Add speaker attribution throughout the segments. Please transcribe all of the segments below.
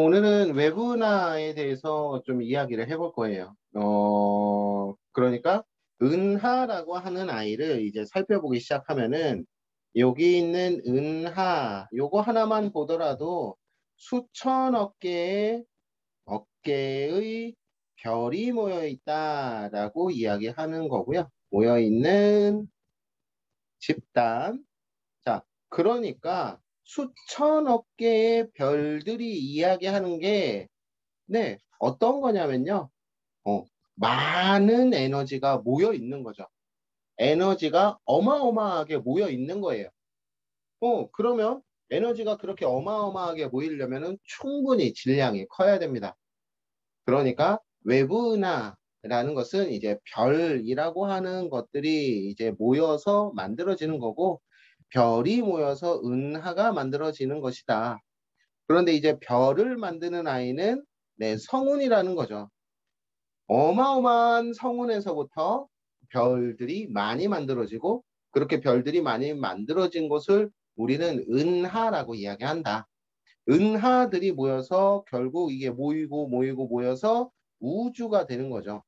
Speaker 1: 오늘은 외부은하에 대해서 좀 이야기를 해볼 거예요. 그러니까 은하라고 하는 아이를 이제 살펴보기 시작하면은 여기 있는 은하 요거 하나만 보더라도 수천억 개의 어깨의 별이 모여 있다라고 이야기하는 거고요. 모여 있는 집단. 자, 그러니까 수천억 개의 별들이 이야기하는 게, 네, 어떤 거냐면요. 어, 많은 에너지가 모여 있는 거죠. 에너지가 어마어마하게 모여 있는 거예요. 그러면 에너지가 그렇게 어마어마하게 모이려면은 충분히 질량이 커야 됩니다. 그러니까 외부은하라는 것은 이제 별이라고 하는 것들이 이제 모여서 만들어지는 거고, 별이 모여서 은하가 만들어지는 것이다. 그런데 이제 별을 만드는 아이는 네, 성운이라는 거죠. 어마어마한 성운에서부터 별들이 많이 만들어지고, 그렇게 별들이 많이 만들어진 것을 우리는 은하라고 이야기한다. 은하들이 모여서 결국 이게 모이고 모이고 모여서 우주가 되는 거죠.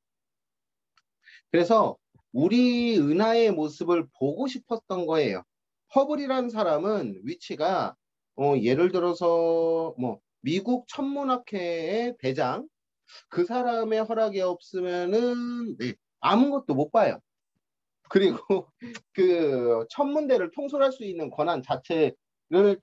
Speaker 1: 그래서 우리 은하의 모습을 보고 싶었던 거예요. 허블이라는 사람은 위치가 예를 들어서 뭐 미국 천문학회의 대장, 그 사람의 허락이 없으면은 네, 아무것도 못 봐요. 그리고 그 천문대를 통솔할 수 있는 권한 자체를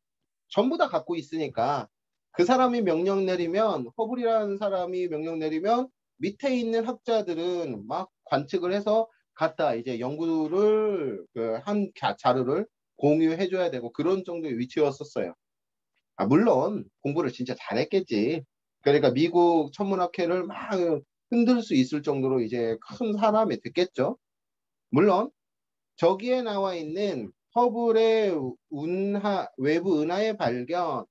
Speaker 1: 전부 다 갖고 있으니까 그 사람이 명령 내리면, 허블이라는 사람이 명령 내리면 밑에 있는 학자들은 막 관측을 해서 갖다 이제 연구를 한 자료를 공유해 줘야 되고 그런 정도의 위치였었어요. 물론 공부를 진짜 잘했겠지. 그러니까 미국 천문학회를 막 흔들 수 있을 정도로 이제 큰 사람이 됐겠죠. 물론 저기에 나와 있는 허블의 외부 은하의 발견,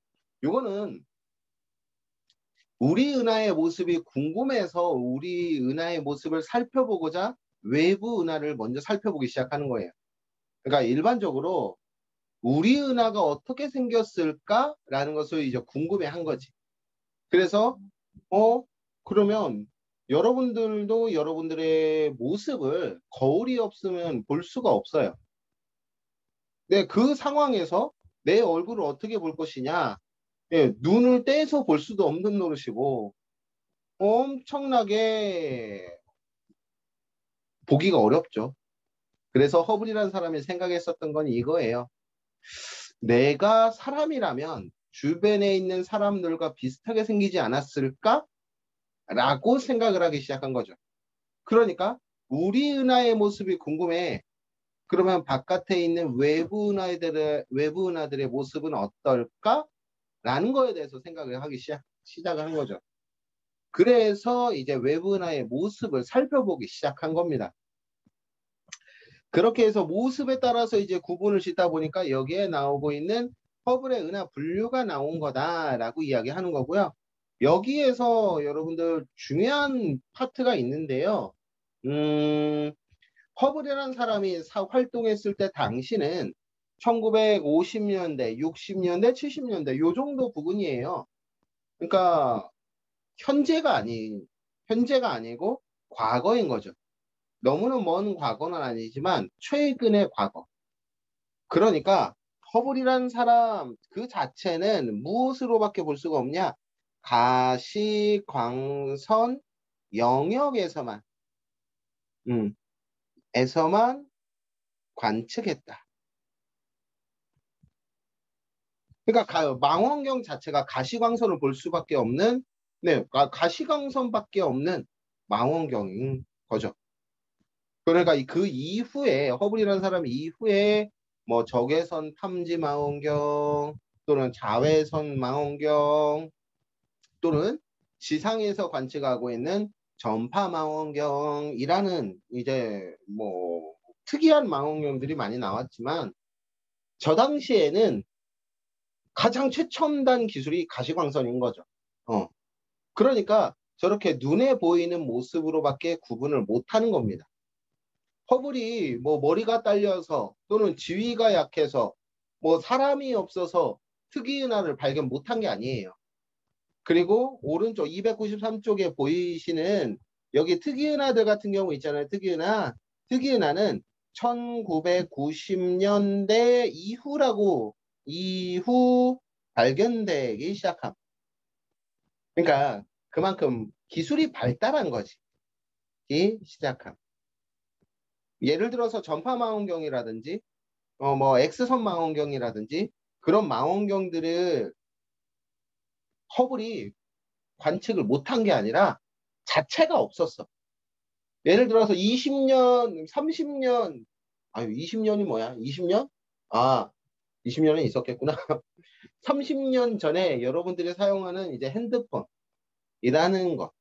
Speaker 1: 요거는 우리 은하의 모습이 궁금해서 우리 은하의 모습을 살펴보고자 외부 은하를 먼저 살펴보기 시작하는 거예요. 그러니까 일반적으로 우리 은하가 어떻게 생겼을까라는 것을 이제 궁금해 한 거지. 그래서 그러면 여러분들도 여러분들의 모습을 거울이 없으면 볼 수가 없어요. 네, 그 상황에서 내 얼굴을 어떻게 볼 것이냐? 예, 눈을 떼서 볼 수도 없는 노릇이고 엄청나게 보기가 어렵죠. 그래서 허블이라는 사람이 생각했었던 건 이거예요. 내가 사람이라면 주변에 있는 사람들과 비슷하게 생기지 않았을까? 라고 생각을 하기 시작한 거죠. 그러니까 우리 은하의 모습이 궁금해. 그러면 바깥에 있는 외부 은하들의 모습은 어떨까? 라는 거에 대해서 생각을 하기 시작을 한 거죠. 그래서 이제 외부 은하의 모습을 살펴보기 시작한 겁니다. 그렇게 해서 모습에 따라서 이제 구분을 짓다 보니까 여기에 나오고 있는 허블의 은하 분류가 나온 거다라고 이야기하는 거고요. 여기에서 여러분들 중요한 파트가 있는데요. 허블이라는 사람이 활동했을 때 당시는 1950년대, 60년대, 70년대 요 정도 부분이에요. 그러니까 현재가 아니고 과거인 거죠. 너무는 먼 과거는 아니지만 최근의 과거. 그러니까 허블이라는 사람 그 자체는 무엇으로밖에 볼 수가 없냐? 가시광선 영역에서만 음, 에서만 관측했다. 그러니까 망원경 자체가 가시광선을 볼 수밖에 없는, 네, 가시광선밖에 없는 망원경인 거죠. 그러니까 그 이후에 허블이라는 사람이 이후에 뭐 적외선 탐지 망원경 또는 자외선 망원경 또는 지상에서 관측하고 있는 전파 망원경이라는 이제 뭐 특이한 망원경들이 많이 나왔지만, 저 당시에는 가장 최첨단 기술이 가시광선인 거죠. 그러니까 저렇게 눈에 보이는 모습으로밖에 구분을 못하는 겁니다. 허블이 뭐 머리가 딸려서 또는 지위가 약해서 뭐 사람이 없어서 특이은하를 발견 못한 게 아니에요. 그리고 오른쪽 293쪽에 보이시는 여기 특이은하들 같은 경우 있잖아요. 특이은하. 특이은하는 1990년대 이후 발견되기 시작함. 그러니까 그만큼 기술이 발달한 거지. 이 시작함. 예를 들어서 전파 망원경이라든지 뭐 X선 망원경이라든지 그런 망원경들을 허블이 관측을 못한 게 아니라 자체가 없었어. 예를 들어서 20년, 30년, 아유, 20년이 뭐야? 20년? 아, 20년은 있었겠구나. 30년 전에 여러분들이 사용하는 이제 핸드폰이라는 것.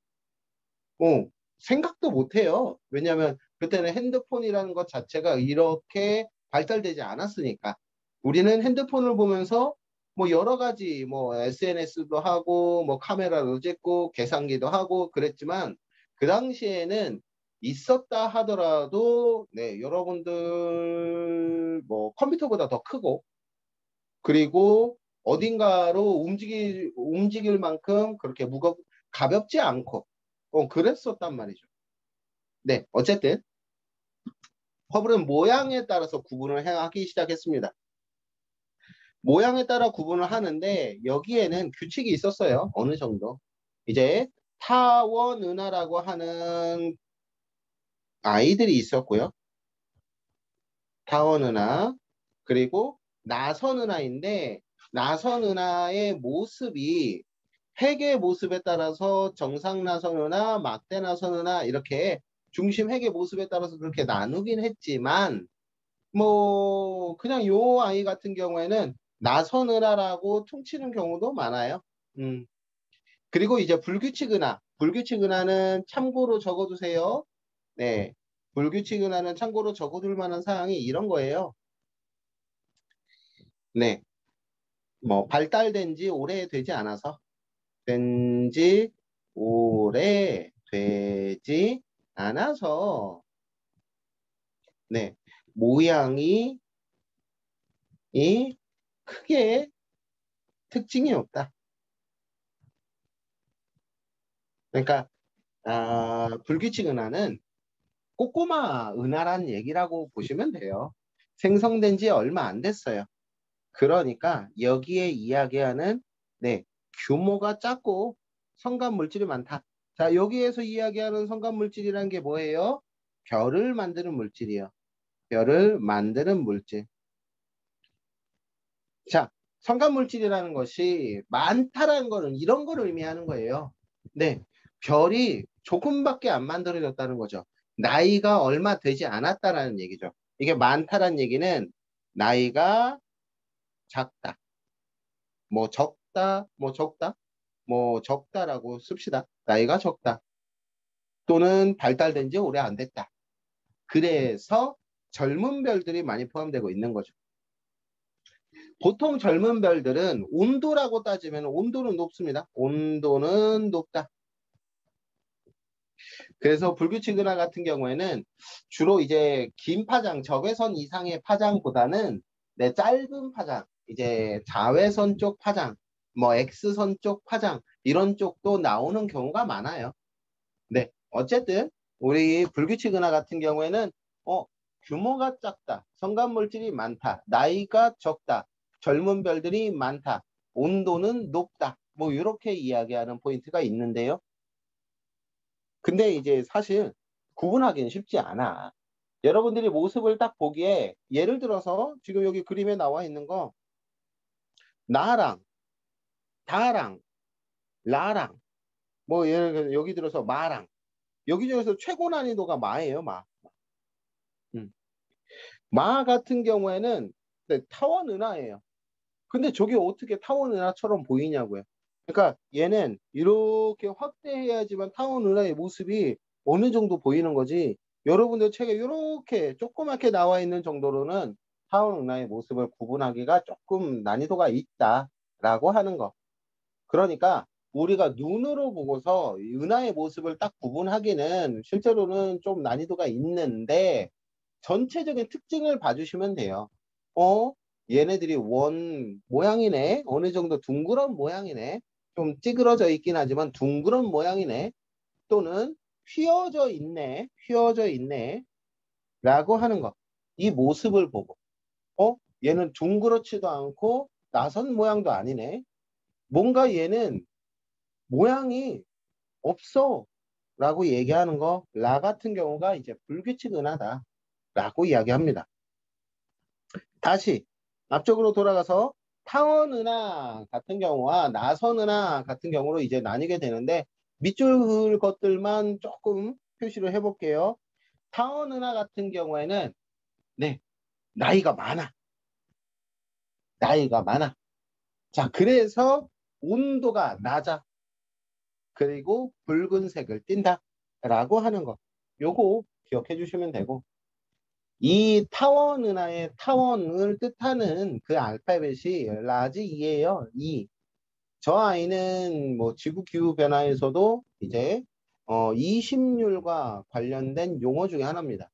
Speaker 1: 생각도 못 해요. 왜냐하면 그때는 핸드폰이라는 것 자체가 이렇게 발달되지 않았으니까. 우리는 핸드폰을 보면서 뭐 여러 가지 뭐 SNS도 하고 뭐 카메라도 찍고 계산기도 하고 그랬지만 그 당시에는 있었다 하더라도 네, 여러분들 뭐 컴퓨터보다 더 크고 그리고 어딘가로 움직일 만큼 그렇게 가볍지 않고 그랬었단 말이죠. 네, 어쨌든 허블은 모양에 따라서 구분을 하기 시작했습니다. 모양에 따라 구분을 하는데 여기에는 규칙이 있었어요. 어느 정도. 이제 타원은하라고 하는 아이들이 있었고요. 타원은하 그리고 나선은하인데 나선은하의 모습이 핵의 모습에 따라서 정상나선은하, 막대나선은하 이렇게 중심 핵의 모습에 따라서 그렇게 나누긴 했지만 뭐 그냥 요 아이 같은 경우에는 나선은하라고 퉁치는 경우도 많아요. 그리고 이제 불규칙 은하. 불규칙 은하는 참고로 적어두세요. 네. 불규칙 은하는 참고로 적어둘 만한 사항이 이런 거예요. 네. 뭐 발달된 지 오래되지 않아서 된 지 오래되지 않아서 네. 모양이 크게 특징이 없다. 그러니까 불규칙 은하는 꼬꼬마 은하란 얘기라고 보시면 돼요. 생성된 지 얼마 안 됐어요. 그러니까 여기에 이야기하는 네, 규모가 작고 성간 물질이 많다. 자, 여기에서 이야기하는 성간 물질이란 게 뭐예요? 별을 만드는 물질이요. 별을 만드는 물질. 자, 성간 물질이라는 것이 많다라는 거는 이런 걸 의미하는 거예요. 네, 별이 조금밖에 안 만들어졌다는 거죠. 나이가 얼마 되지 않았다라는 얘기죠. 이게 많다라는 얘기는 나이가 작다. 뭐 적다, 뭐 적다, 뭐 적다라고 씁시다. 나이가 적다. 또는 발달된 지 오래 안 됐다. 그래서 젊은 별들이 많이 포함되고 있는 거죠. 보통 젊은 별들은 온도라고 따지면 온도는 높습니다. 온도는 높다. 그래서 불규칙 은하 같은 경우에는 주로 이제 긴 파장, 적외선 이상의 파장보다는 네, 짧은 파장, 이제 자외선 쪽 파장, 뭐 X선 쪽 파장 이런 쪽도 나오는 경우가 많아요. 네, 어쨌든 우리 불규칙 은하 같은 경우에는 규모가 작다, 성간 물질이 많다, 나이가 적다, 젊은 별들이 많다, 온도는 높다. 뭐 이렇게 이야기하는 포인트가 있는데요. 근데 이제 사실 구분하기는 쉽지 않아. 여러분들이 모습을 딱 보기에 예를 들어서 지금 여기 그림에 나와 있는 거 나랑 다랑 라랑 뭐 예를 들어 여기 들어서 마랑 여기 중에서 최고 난이도가 마예요. 마. 음. 마 같은 경우에는 네, 타원 은하예요. 근데 저게 어떻게 타원 은하처럼 보이냐고요. 그러니까 얘는 이렇게 확대해야지만 타원 은하의 모습이 어느 정도 보이는 거지. 여러분들 책에 이렇게 조그맣게 나와 있는 정도로는 타원 은하의 모습을 구분하기가 조금 난이도가 있다라고 하는 거. 그러니까 우리가 눈으로 보고서 은하의 모습을 딱 구분하기는 실제로는 좀 난이도가 있는데 전체적인 특징을 봐주시면 돼요. 얘네들이 원 모양이네. 어느 정도 둥그런 모양이네. 좀 찌그러져 있긴 하지만 둥그런 모양이네. 또는 휘어져 있네. 휘어져 있네. 라고 하는 것. 이 모습을 보고 얘는 둥그렇지도 않고 나선 모양도 아니네. 뭔가 얘는 모양이 없어. 라고 얘기하는 거. 라 같은 경우가 이제 불규칙 은하다. 라고 이야기합니다. 다시 앞쪽으로 돌아가서 타원 은하 같은 경우와 나선 은하 같은 경우로 이제 나뉘게 되는데 밑줄 것들만 조금 표시를 해볼게요. 타원 은하 같은 경우에는 네, 나이가 많아. 나이가 많아. 자, 그래서 온도가 낮아. 그리고 붉은색을 띈다. 라고 하는 거. 요거 기억해 주시면 되고. 이 타원 은하의 타원을 뜻하는 그 알파벳이 라지 2예요. 2. 저 아이는 뭐 지구 기후 변화에서도 이제 20률과 관련된 용어 중에 하나입니다.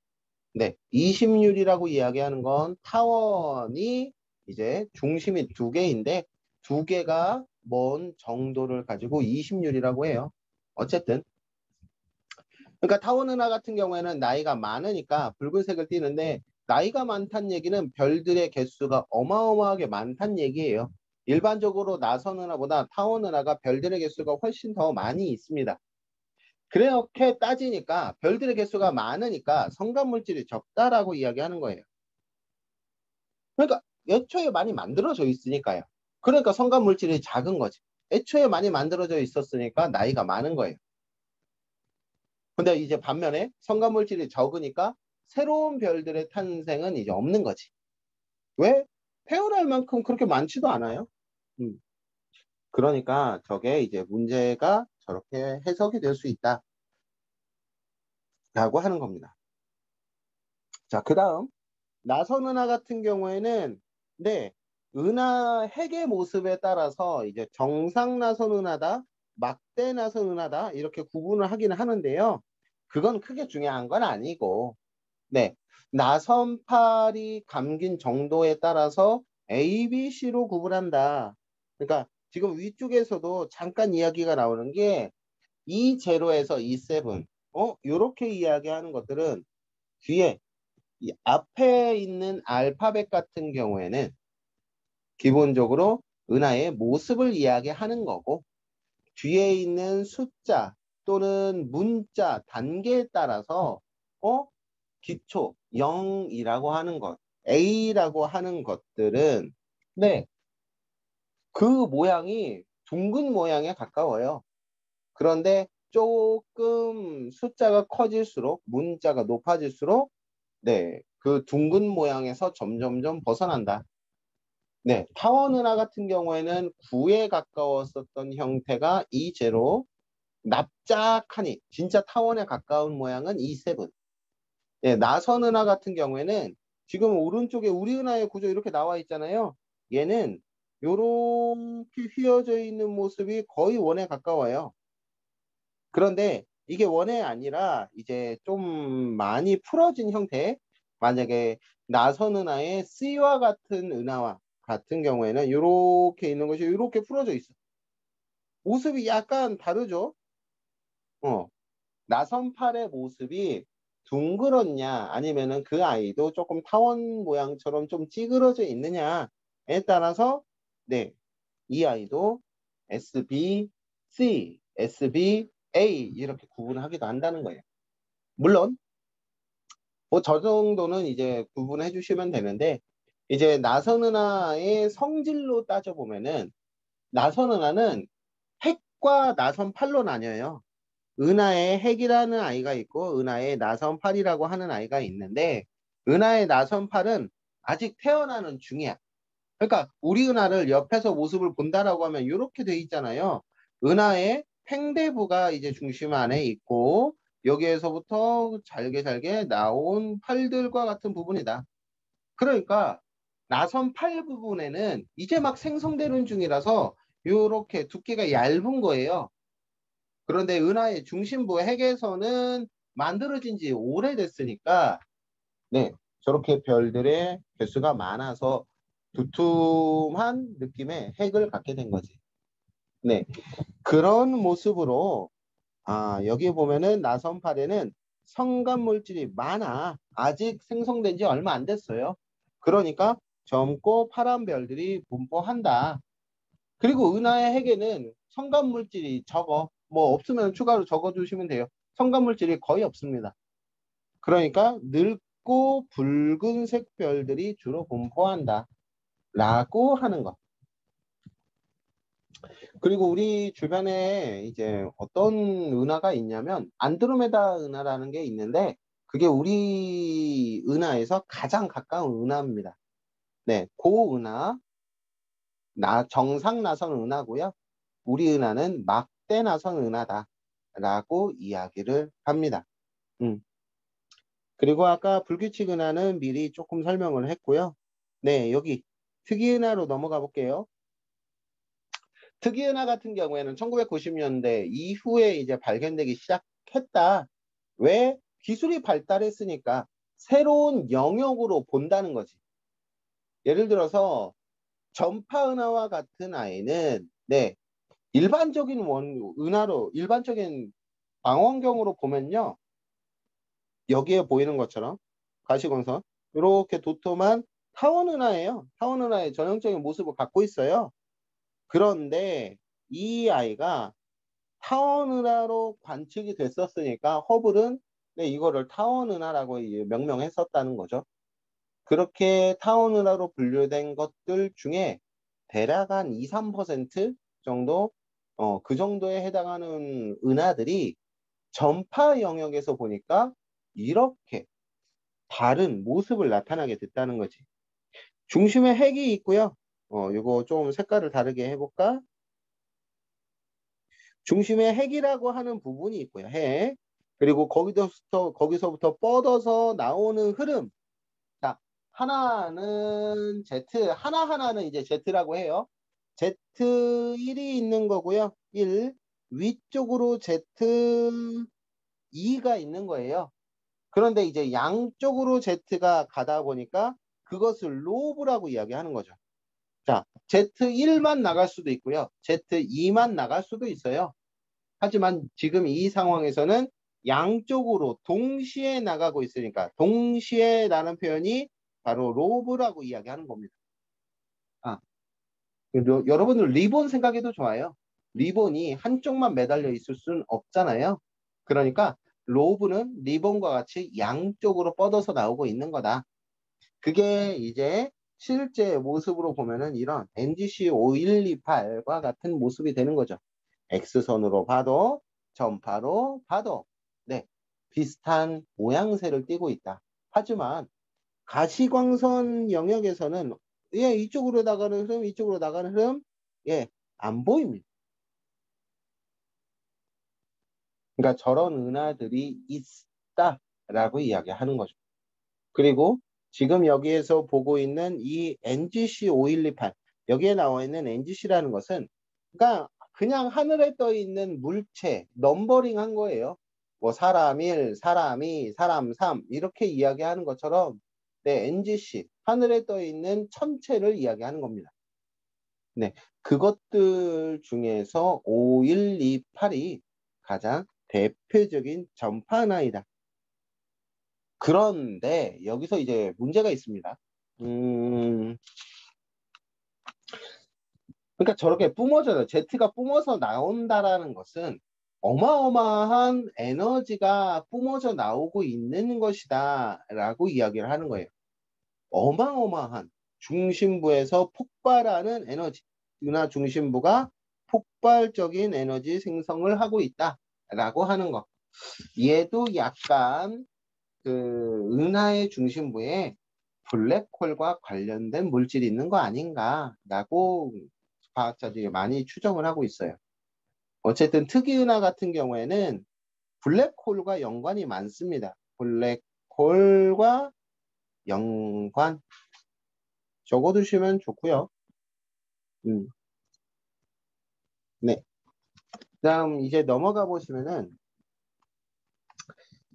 Speaker 1: 네, 20률이라고 이야기하는 건 타원이 이제 중심이 두 개인데 두 개가 먼 정도를 가지고 20률이라고 해요. 어쨌든 그러니까 타원 은하 같은 경우에는 나이가 많으니까 붉은색을 띠는데 나이가 많다는 얘기는 별들의 개수가 어마어마하게 많다는 얘기예요. 일반적으로 나선 은하보다 타원 은하가 별들의 개수가 훨씬 더 많이 있습니다. 그렇게 따지니까 별들의 개수가 많으니까 성간물질이 적다라고 이야기하는 거예요. 그러니까 애초에 많이 만들어져 있으니까요. 그러니까 성간물질이 작은 거지. 애초에 많이 만들어져 있었으니까 나이가 많은 거예요. 근데 이제 반면에 성간물질이 적으니까 새로운 별들의 탄생은 이제 없는 거지. 왜? 태어날 만큼 그렇게 많지도 않아요. 음. 그러니까 저게 이제 문제가 저렇게 해석이 될 수 있다라고 하는 겁니다. 자, 그 다음 나선 은하 같은 경우에는 네, 은하 핵의 모습에 따라서 이제 정상 나선 은하다, 막대 나선 은하다 이렇게 구분을 하기는 하는데요. 그건 크게 중요한 건 아니고 네, 나선팔이 감긴 정도에 따라서 A, B, C로 구분한다. 그러니까 지금 위쪽에서도 잠깐 이야기가 나오는 게 E0에서 E7 요렇게 이야기하는 것들은 뒤에 이 앞에 있는 알파벳 같은 경우에는 기본적으로 은하의 모습을 이야기하는 거고 뒤에 있는 숫자 또는 문자 단계에 따라서 기초 0이라고 하는 것 A라고 하는 것들은 네, 그 모양이 둥근 모양에 가까워요. 그런데 조금 숫자가 커질수록 문자가 높아질수록 네, 그 둥근 모양에서 점점점 벗어난다. 네, 타원 은하 같은 경우에는 9에 가까웠었던 형태가 E0, 납작하니 진짜 타원에 가까운 모양은 E7. 네, 나선 은하 같은 경우에는 지금 오른쪽에 우리 은하의 구조 이렇게 나와 있잖아요. 얘는 요렇게 휘어져 있는 모습이 거의 원에 가까워요. 그런데 이게 원이 아니라 이제 좀 많이 풀어진 형태. 만약에 나선 은하의 C와 같은 은하와 같은 경우에는 이렇게 있는 것이 이렇게 풀어져 있어. 모습이 약간 다르죠? 나선팔의 모습이 둥그렇냐 아니면은 그 아이도 조금 타원 모양처럼 좀 찌그러져 있느냐에 따라서 네, 이 아이도 SB, C, SB, A 이렇게 구분하기도 한다는 거예요. 물론 뭐 저 정도는 이제 구분해 주시면 되는데 이제 나선은하의 성질로 따져보면은 나선은하는 핵과 나선팔로 나뉘어요. 은하의 핵이라는 아이가 있고 은하의 나선팔이라고 하는 아이가 있는데 은하의 나선팔은 아직 태어나는 중이야. 그러니까 우리 은하를 옆에서 모습을 본다라고 하면 이렇게 돼 있잖아요. 은하의 팽대부가 이제 중심 안에 있고 여기에서부터 잘게 잘게 나온 팔들과 같은 부분이다. 그러니까 나선 팔 부분에는 이제 막 생성되는 중이라서 이렇게 두께가 얇은 거예요. 그런데 은하의 중심부 핵에서는 만들어진 지 오래됐으니까 네, 저렇게 별들의 개수가 많아서 두툼한 느낌의 핵을 갖게 된 거지. 네. 그런 모습으로 여기 보면은 나선팔에는 성간 물질이 많아. 아직 생성된 지 얼마 안 됐어요. 그러니까 젊고 파란 별들이 분포한다. 그리고 은하의 핵에는 성간 물질이 적어. 뭐 없으면 추가로 적어주시면 돼요. 성간 물질이 거의 없습니다. 그러니까 늙고 붉은색 별들이 주로 분포한다. 라고 하는 것. 그리고 우리 주변에 이제 어떤 은하가 있냐면 안드로메다 은하라는 게 있는데 그게 우리 은하에서 가장 가까운 은하입니다. 네, 고 은하, 정상 나선 은하고요. 우리 은하는 막대 나선 은하다라고 이야기를 합니다. 그리고 아까 불규칙 은하는 미리 조금 설명을 했고요. 네, 여기 특이 은하로 넘어가 볼게요. 특이은하 같은 경우에는 1990년대 이후에 이제 발견되기 시작했다. 왜? 기술이 발달했으니까 새로운 영역으로 본다는 거지. 예를 들어서 전파은하와 같은 아이는 네, 일반적인 은하로 일반적인 망원경으로 보면요. 여기에 보이는 것처럼 가시광선 이렇게 도톰한 타원은하예요. 타원은하의 전형적인 모습을 갖고 있어요. 그런데 이 아이가 타원은하로 관측이 됐었으니까 허블은 네, 이거를 타원은하라고 명명했었다는 거죠. 그렇게 타원은하로 분류된 것들 중에 대략 한 2, 3% 정도 그 정도에 해당하는 은하들이 전파 영역에서 보니까 이렇게 다른 모습을 나타나게 됐다는 거지. 중심에 핵이 있고요. 이거 좀 색깔을 다르게 해볼까? 중심에 핵이라고 하는 부분이 있고요. 핵. 그리고 거기서부터 뻗어서 나오는 흐름. 자, 하나는 Z, 하나하나는 이제 Z라고 해요. Z1이 있는 거고요. 1. 위쪽으로 Z2가 있는 거예요. 그런데 이제 양쪽으로 Z가 가다 보니까 그것을 로브라고 이야기하는 거죠. 자, Z1만 나갈 수도 있고요. Z2만 나갈 수도 있어요. 하지만 지금 이 상황에서는 양쪽으로 동시에 나가고 있으니까 동시에라는 표현이 바로 로브라고 이야기하는 겁니다. 여러분들 리본 생각해도 좋아요. 리본이 한쪽만 매달려 있을 수는 없잖아요. 그러니까 로브는 리본과 같이 양쪽으로 뻗어서 나오고 있는 거다. 그게 이제 실제 모습으로 보면은 이런 NGC 5128과 같은 모습이 되는 거죠. X선으로 봐도 전파로 봐도 네, 비슷한 모양새를 띠고 있다. 하지만 가시광선 영역에서는 이쪽으로 나가는 흐름, 이쪽으로 나가는 흐름 안 보입니다. 그러니까 저런 은하들이 있다라고 이야기하는 거죠. 그리고 지금 여기에서 보고 있는 이 NGC 5128 여기에 나와 있는 NGC라는 것은 그러니까 그냥 하늘에 떠 있는 물체 넘버링 한 거예요. 뭐 사람 1, 사람 2, 사람 3 이렇게 이야기하는 것처럼 네, NGC 하늘에 떠 있는 천체를 이야기하는 겁니다. 네, 그것들 중에서 5128이 가장 대표적인 전파나이다. 그런데 여기서 이제 문제가 있습니다. 그러니까 저렇게 Z가 뿜어서 나온다라는 것은 어마어마한 에너지가 뿜어져 나오고 있는 것이다 라고 이야기를 하는 거예요. 어마어마한 중심부에서 폭발하는 에너지, 은하 중심부가 폭발적인 에너지 생성을 하고 있다라고 하는 것. 얘도 약간 그 은하의 중심부에 블랙홀과 관련된 물질이 있는 거 아닌가라고 과학자들이 많이 추정을 하고 있어요. 어쨌든 특이은하 같은 경우에는 블랙홀과 연관이 많습니다. 블랙홀과 연관 적어두시면 좋고요. 네. 그다음 이제 넘어가 보시면은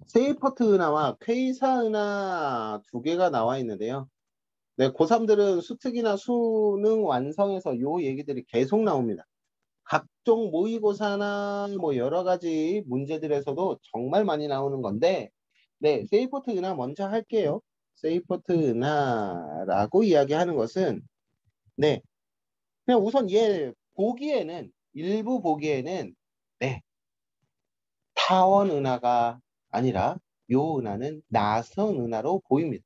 Speaker 1: 세이퍼트 은하와 퀘이사 은하 두 개가 나와 있는데요. 네, 고3들은 수특이나 수능 완성에서 요 얘기들이 계속 나옵니다. 각종 모의고사나 뭐 여러 가지 문제들에서도 정말 많이 나오는 건데, 네, 세이포트 은하 먼저 할게요. 세이포트 은하라고 이야기하는 것은, 네, 그냥 우선 얘 보기에는, 일부 보기에는, 네, 타원 은하가 아니라 요 은하는 나선 은하로 보입니다.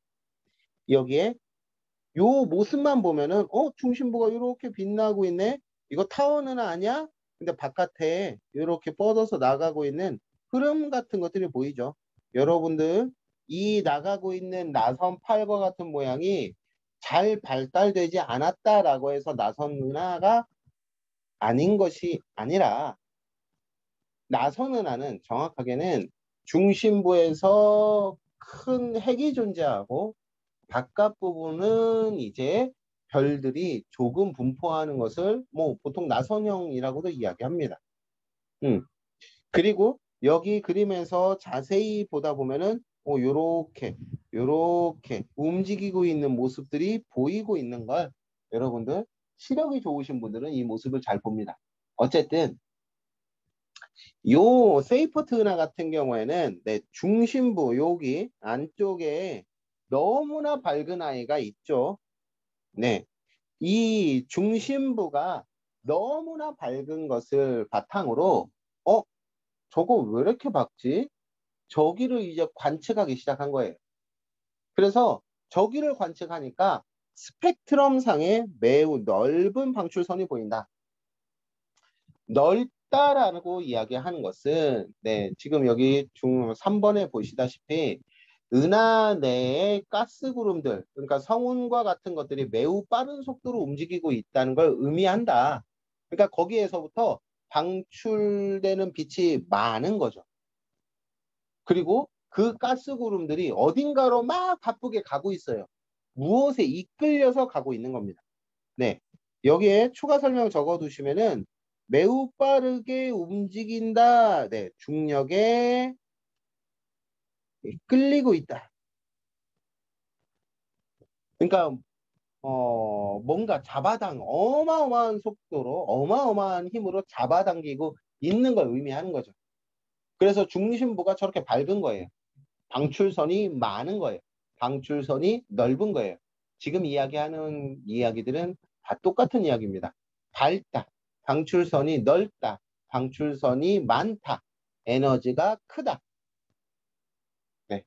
Speaker 1: 여기에 요 모습만 보면은 중심부가 이렇게 빛나고 있네. 이거 타원 은하 아니야? 근데 바깥에 이렇게 뻗어서 나가고 있는 흐름 같은 것들이 보이죠. 여러분들 이 나가고 있는 나선 팔과 같은 모양이 잘 발달되지 않았다라고 해서 나선 은하가 아닌 것이 아니라, 나선 은하는 정확하게는 중심부에서 큰 핵이 존재하고 바깥 부분은 이제 별들이 조금 분포하는 것을 뭐 보통 나선형이라고도 이야기합니다. 그리고 여기 그림에서 자세히 보다 보면은 요렇게 움직이고 있는 모습들이 보이고 있는 걸, 여러분들 시력이 좋으신 분들은 이 모습을 잘 봅니다. 어쨌든 요 세이포트 은하 같은 경우에는 네, 중심부 여기 안쪽에 너무나 밝은 아이가 있죠. 네, 이 중심부가 너무나 밝은 것을 바탕으로 저거 왜 이렇게 밝지? 저기를 이제 관측하기 시작한 거예요. 그래서 저기를 관측하니까 스펙트럼 상에 매우 넓은 방출선이 보인다. 넓다라고 이야기하는 것은, 네, 지금 여기 3번에 보시다시피 은하 내의 가스 구름들, 그러니까 성운과 같은 것들이 매우 빠른 속도로 움직이고 있다는 걸 의미한다. 그러니까 거기에서부터 방출되는 빛이 많은 거죠. 그리고 그 가스 구름들이 어딘가로 막 바쁘게 가고 있어요. 무엇에 이끌려서 가고 있는 겁니다. 네, 여기에 추가 설명 적어두시면은 매우 빠르게 움직인다. 네, 중력에 끌리고 있다. 그러니까 뭔가 어마어마한 속도로 어마어마한 힘으로 잡아당기고 있는 걸 의미하는 거죠. 그래서 중심부가 저렇게 밝은 거예요. 방출선이 많은 거예요. 방출선이 넓은 거예요. 지금 이야기하는 이야기들은 다 똑같은 이야기입니다. 밝다, 방출선이 넓다, 방출선이 많다, 에너지가 크다. 네.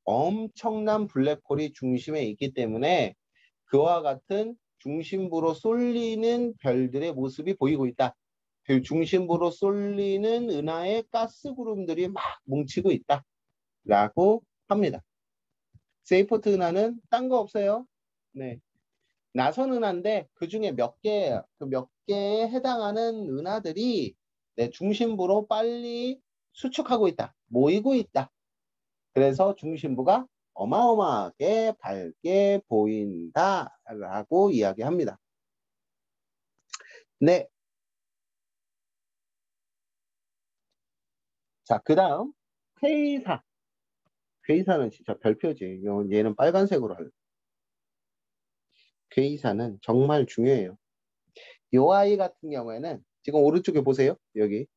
Speaker 1: 엄청난 블랙홀이 중심에 있기 때문에 그와 같은 중심부로 쏠리는 별들의 모습이 보이고 있다. 그 중심부로 쏠리는 은하의 가스 구름들이 막 뭉치고 있다. 라고 합니다. 세이포트 은하는 딴 거 없어요. 네. 나선 은하인데 그 중에 몇 개에 해당하는 은하들이 내 중심부로 빨리 수축하고 있다. 모이고 있다. 그래서 중심부가 어마어마하게 밝게 보인다라고 이야기합니다. 네. 자, 그 다음 퀘이사. 퀘이사는 진짜 별표지. 얘는 빨간색으로 할래. 퀘이사는 정말 중요해요. 요 아이 같은 경우에는 지금 오른쪽에 보세요. 여기.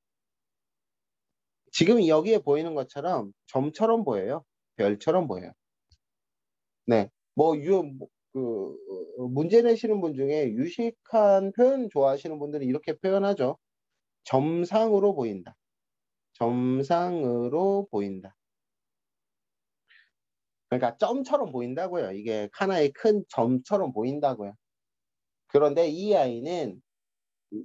Speaker 1: 지금 여기에 보이는 것처럼 점처럼 보여요. 별처럼 보여요. 네. 문제 내시는 분 중에 유식한 표현 좋아하시는 분들은 이렇게 표현하죠. 점상으로 보인다. 점상으로 보인다. 그러니까 점처럼 보인다고요. 이게 하나의 큰 점처럼 보인다고요. 그런데 이 아이는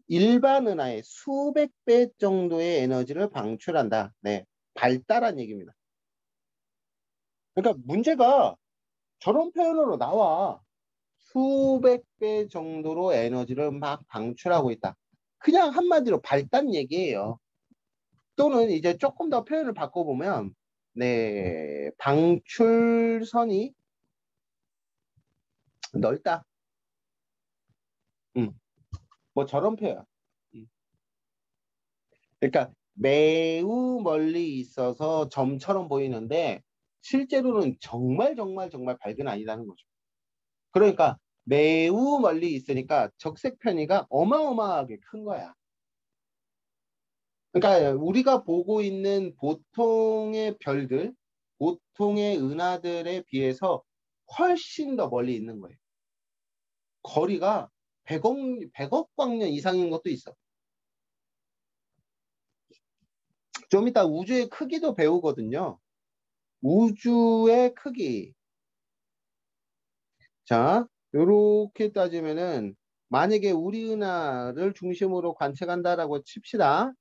Speaker 1: 일반 은하의 수백 배 정도의 에너지를 방출한다. 네. 밝다란 얘기입니다. 그러니까 문제가 저런 표현으로 나와. 수백 배 정도로 에너지를 막 방출하고 있다. 그냥 한마디로 밝다는 얘기예요. 또는 이제 조금 더 표현을 바꿔보면, 네, 방출선이 넓다. 뭐 저런 표현. 그러니까 매우 멀리 있어서 점처럼 보이는데 실제로는 정말 정말 정말 밝은 아니라는 거죠. 그러니까 매우 멀리 있으니까 적색 편의가 어마어마하게 큰 거야. 그러니까 우리가 보고 있는 보통의 별들, 보통의 은하들에 비해서 훨씬 더 멀리 있는 거예요. 거리가 100억 광년 이상인 것도 있어. 좀 이따 우주의 크기도 배우거든요. 우주의 크기. 자, 요렇게 따지면은 만약에 우리 은하를 중심으로 관측한다라고 칩시다.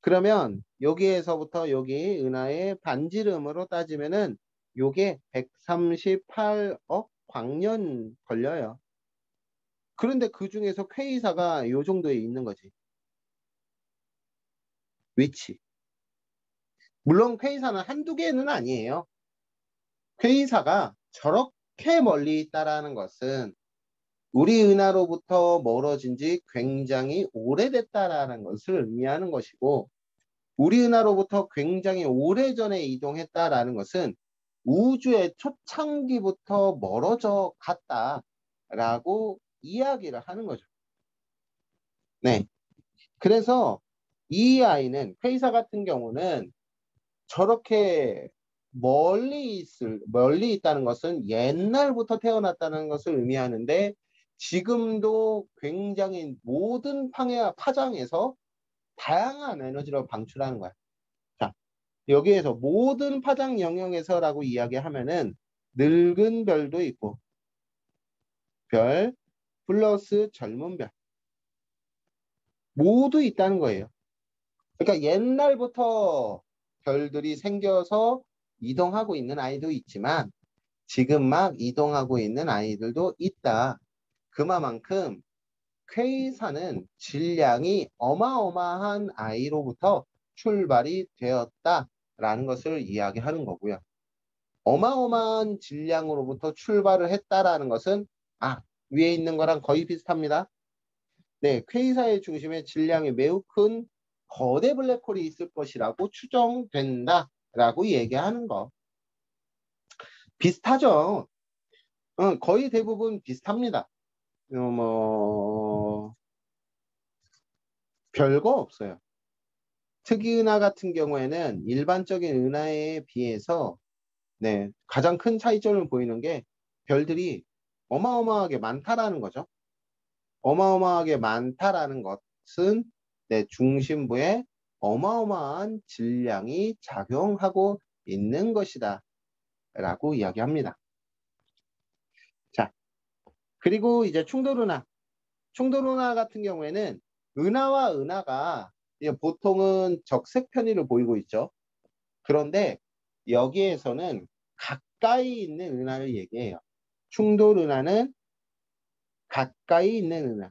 Speaker 1: 그러면 여기에서부터 여기 은하의 반지름으로 따지면은 요게 138억 광년 걸려요. 그런데 그 중에서 퀘이사가 요 정도에 있는 거지. 위치. 물론 퀘이사는 한두 개는 아니에요. 퀘이사가 저렇게 멀리 있다라는 것은 우리 은하로부터 멀어진 지 굉장히 오래됐다라는 것을 의미하는 것이고, 우리 은하로부터 굉장히 오래전에 이동했다라는 것은 우주의 초창기부터 멀어져 갔다라고 이야기를 하는 거죠. 네. 그래서 이 아이는, 퀘이사 같은 경우는 저렇게 멀리 있다는 것은 옛날부터 태어났다는 것을 의미하는데, 지금도 굉장히 모든 파장에서 다양한 에너지를 방출하는 거야. 자, 여기에서 모든 파장 영역에서라고 이야기하면은 늙은 별도 있고, 별 플러스 젊은 별 모두 있다는 거예요. 그러니까 옛날부터 별들이 생겨서 이동하고 있는 아이도 있지만 지금 막 이동하고 있는 아이들도 있다. 그만큼 퀘이사는 질량이 어마어마한 아이로부터 출발이 되었다라는 것을 이야기하는 거고요. 어마어마한 질량으로부터 출발을 했다라는 것은 위에 있는 거랑 거의 비슷합니다. 네, 퀘이사의 중심에 질량이 매우 큰 거대 블랙홀이 있을 것이라고 추정된다라고 얘기하는 거. 비슷하죠? 거의 대부분 비슷합니다. 별거 없어요. 특이은하 같은 경우에는 일반적인 은하에 비해서 네, 가장 큰 차이점을 보이는 게 별들이 어마어마하게 많다라는 거죠. 어마어마하게 많다라는 것은 내 중심부에 어마어마한 질량이 작용하고 있는 것이다 라고 이야기합니다. 자, 그리고 이제 충돌은하. 충돌은하 같은 경우에는 은하와 은하가 보통은 적색 편의를 보이고 있죠. 그런데 여기에서는 가까이 있는 은하를 얘기해요. 충돌은하는 가까이 있는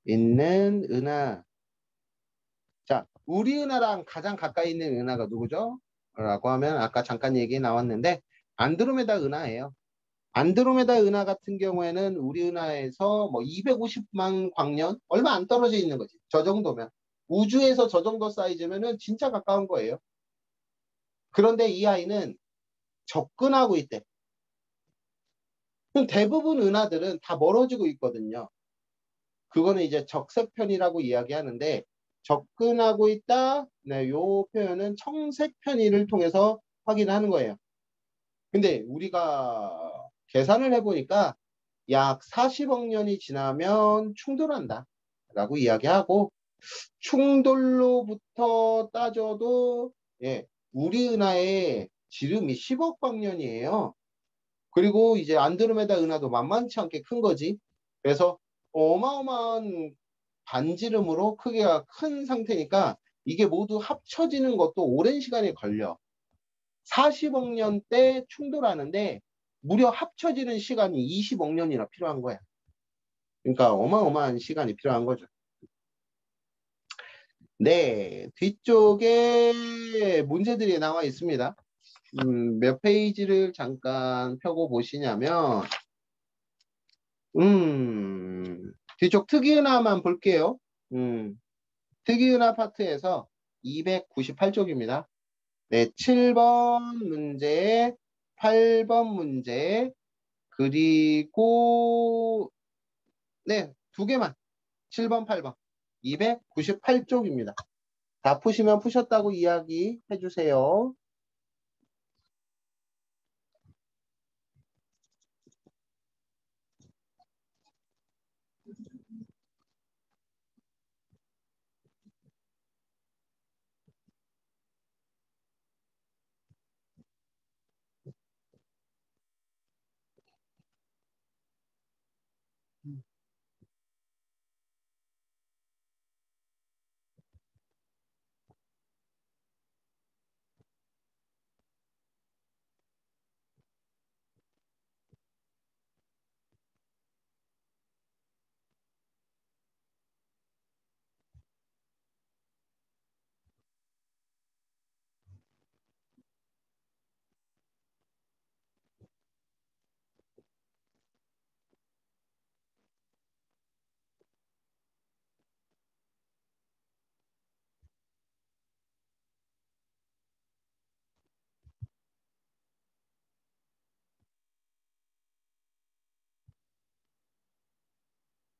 Speaker 1: 은하. 자, 우리 은하랑 가장 가까이 있는 은하가 누구죠? 라고 하면 아까 잠깐 얘기 나왔는데 안드로메다 은하예요. 안드로메다 은하 같은 경우에는 우리 은하에서 뭐 250만 광년 얼마 안 떨어져 있는 거지. 저 정도면 우주에서 저 정도 사이즈면은 진짜 가까운 거예요. 그런데 이 아이는 접근하고 있대. 대부분 은하들은 다 멀어지고 있거든요. 그거는 이제 적색편이라고 이야기하는데 접근하고 있다. 네, 요 표현은 청색편의를 통해서 확인하는 거예요. 근데 우리가 계산을 해보니까 약 40억 년이 지나면 충돌한다 라고 이야기하고, 충돌로부터 따져도 우리 은하의 지름이 10억 광년이에요. 그리고 이제 안드로메다 은하도 만만치 않게 큰 거지. 그래서 어마어마한 반지름으로 크기가 큰 상태니까 이게 모두 합쳐지는 것도 오랜 시간이 걸려. 40억 년 때 충돌하는데 무려 합쳐지는 시간이 20억 년이나 필요한 거야. 그러니까 어마어마한 시간이 필요한 거죠. 네, 뒤쪽에 문제들이 나와 있습니다. 몇 페이지를 잠깐 펴고 보시냐면, 뒤쪽 특이은하만 볼게요. 특이은하 파트에서 298쪽입니다. 네, 7번 문제, 8번 문제, 그리고 네, 두 개만. 7번, 8번. 298쪽입니다. 다 푸시면 푸셨다고 이야기해 주세요.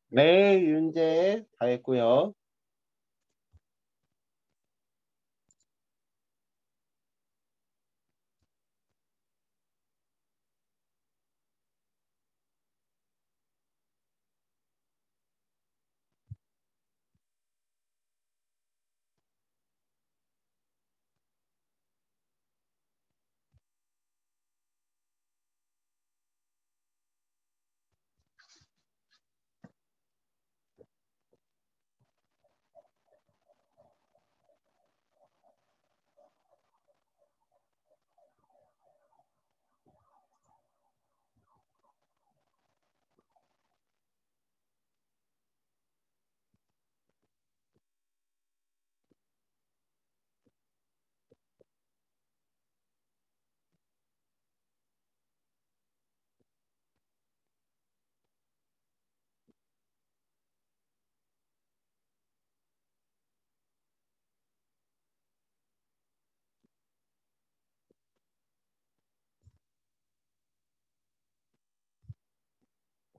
Speaker 1: 네, 윤재 다 했고요.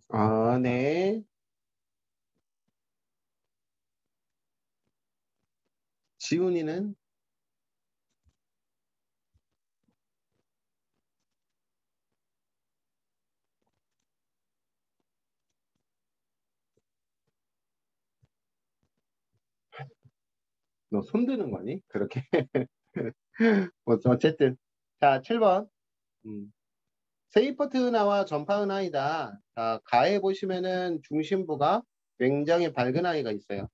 Speaker 1: 아, 네. 지훈이는 너 손드는 거니? 그렇게. 뭐, 어쨌든. 자, 7번. 세이퍼트 은하와 전파 은하이다. 자, 가에 보시면은 중심부가 굉장히 밝은 아이가 있어요.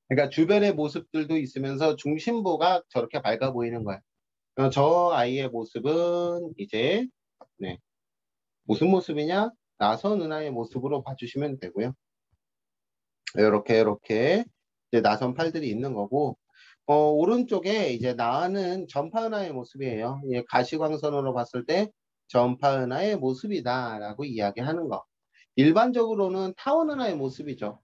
Speaker 1: 그러니까 주변의 모습들도 있으면서 중심부가 저렇게 밝아 보이는 거야. 저 아이의 모습은 이제 네, 무슨 모습이냐? 나선 은하의 모습으로 봐주시면 되고요. 이렇게 이제 나선 팔들이 있는 거고 오른쪽에 이제 나는 전파 은하의 모습이에요. 예, 가시광선으로 봤을 때 전파 은하의 모습이다라고 이야기하는 거. 일반적으로는 타원 은하의 모습이죠.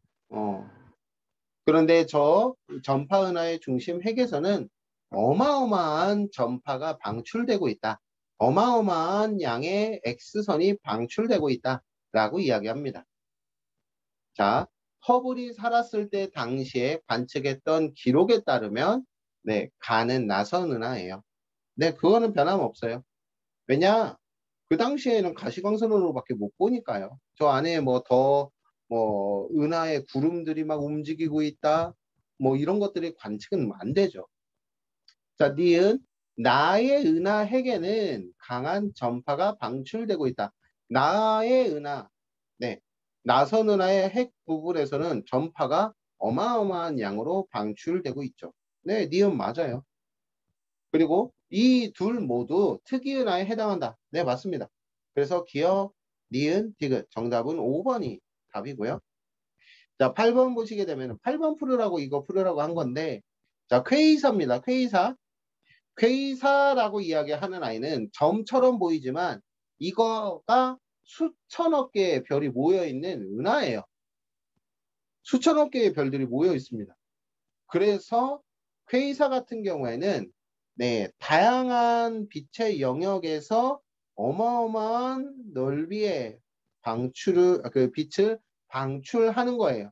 Speaker 1: 그런데 저 전파 은하의 중심 핵에서는 어마어마한 전파가 방출되고 있다. 어마어마한 양의 X선이 방출되고 있다라고 이야기합니다. 자, 허블이 살았을 때 당시에 관측했던 기록에 따르면 네, 가는 나선 은하예요. 네, 그거는 변함없어요. 왜냐? 그 당시에는 가시광선으로밖에 못 보니까요. 저 안에 뭐 은하의 구름들이 막 움직이고 있다. 뭐 이런 것들이 관측은 안 되죠. 자, 니은 나의 은하 핵에는 강한 전파가 방출되고 있다. 나의 은하, 네, 나선 은하의 핵 부분에서는 전파가 어마어마한 양으로 방출되고 있죠. 네, 니은 맞아요. 그리고 이 둘 모두 특이은하에 해당한다. 네, 맞습니다. 그래서 기억, 니은, 디귿. 정답은 5번이 답이고요. 자, 8번 보시게 되면 8번 풀으라고 이거 풀으라고 한 건데 자, 퀘이사입니다. 퀘이사. 퀘이사라고 이야기하는 아이는 점처럼 보이지만 이거가 수천억 개의 별이 모여 있는 은하예요. 수천억 개의 별들이 모여 있습니다. 그래서 퀘이사 같은 경우에는 네, 다양한 빛의 영역에서 어마어마한 넓이의 그 빛을 방출하는 거예요.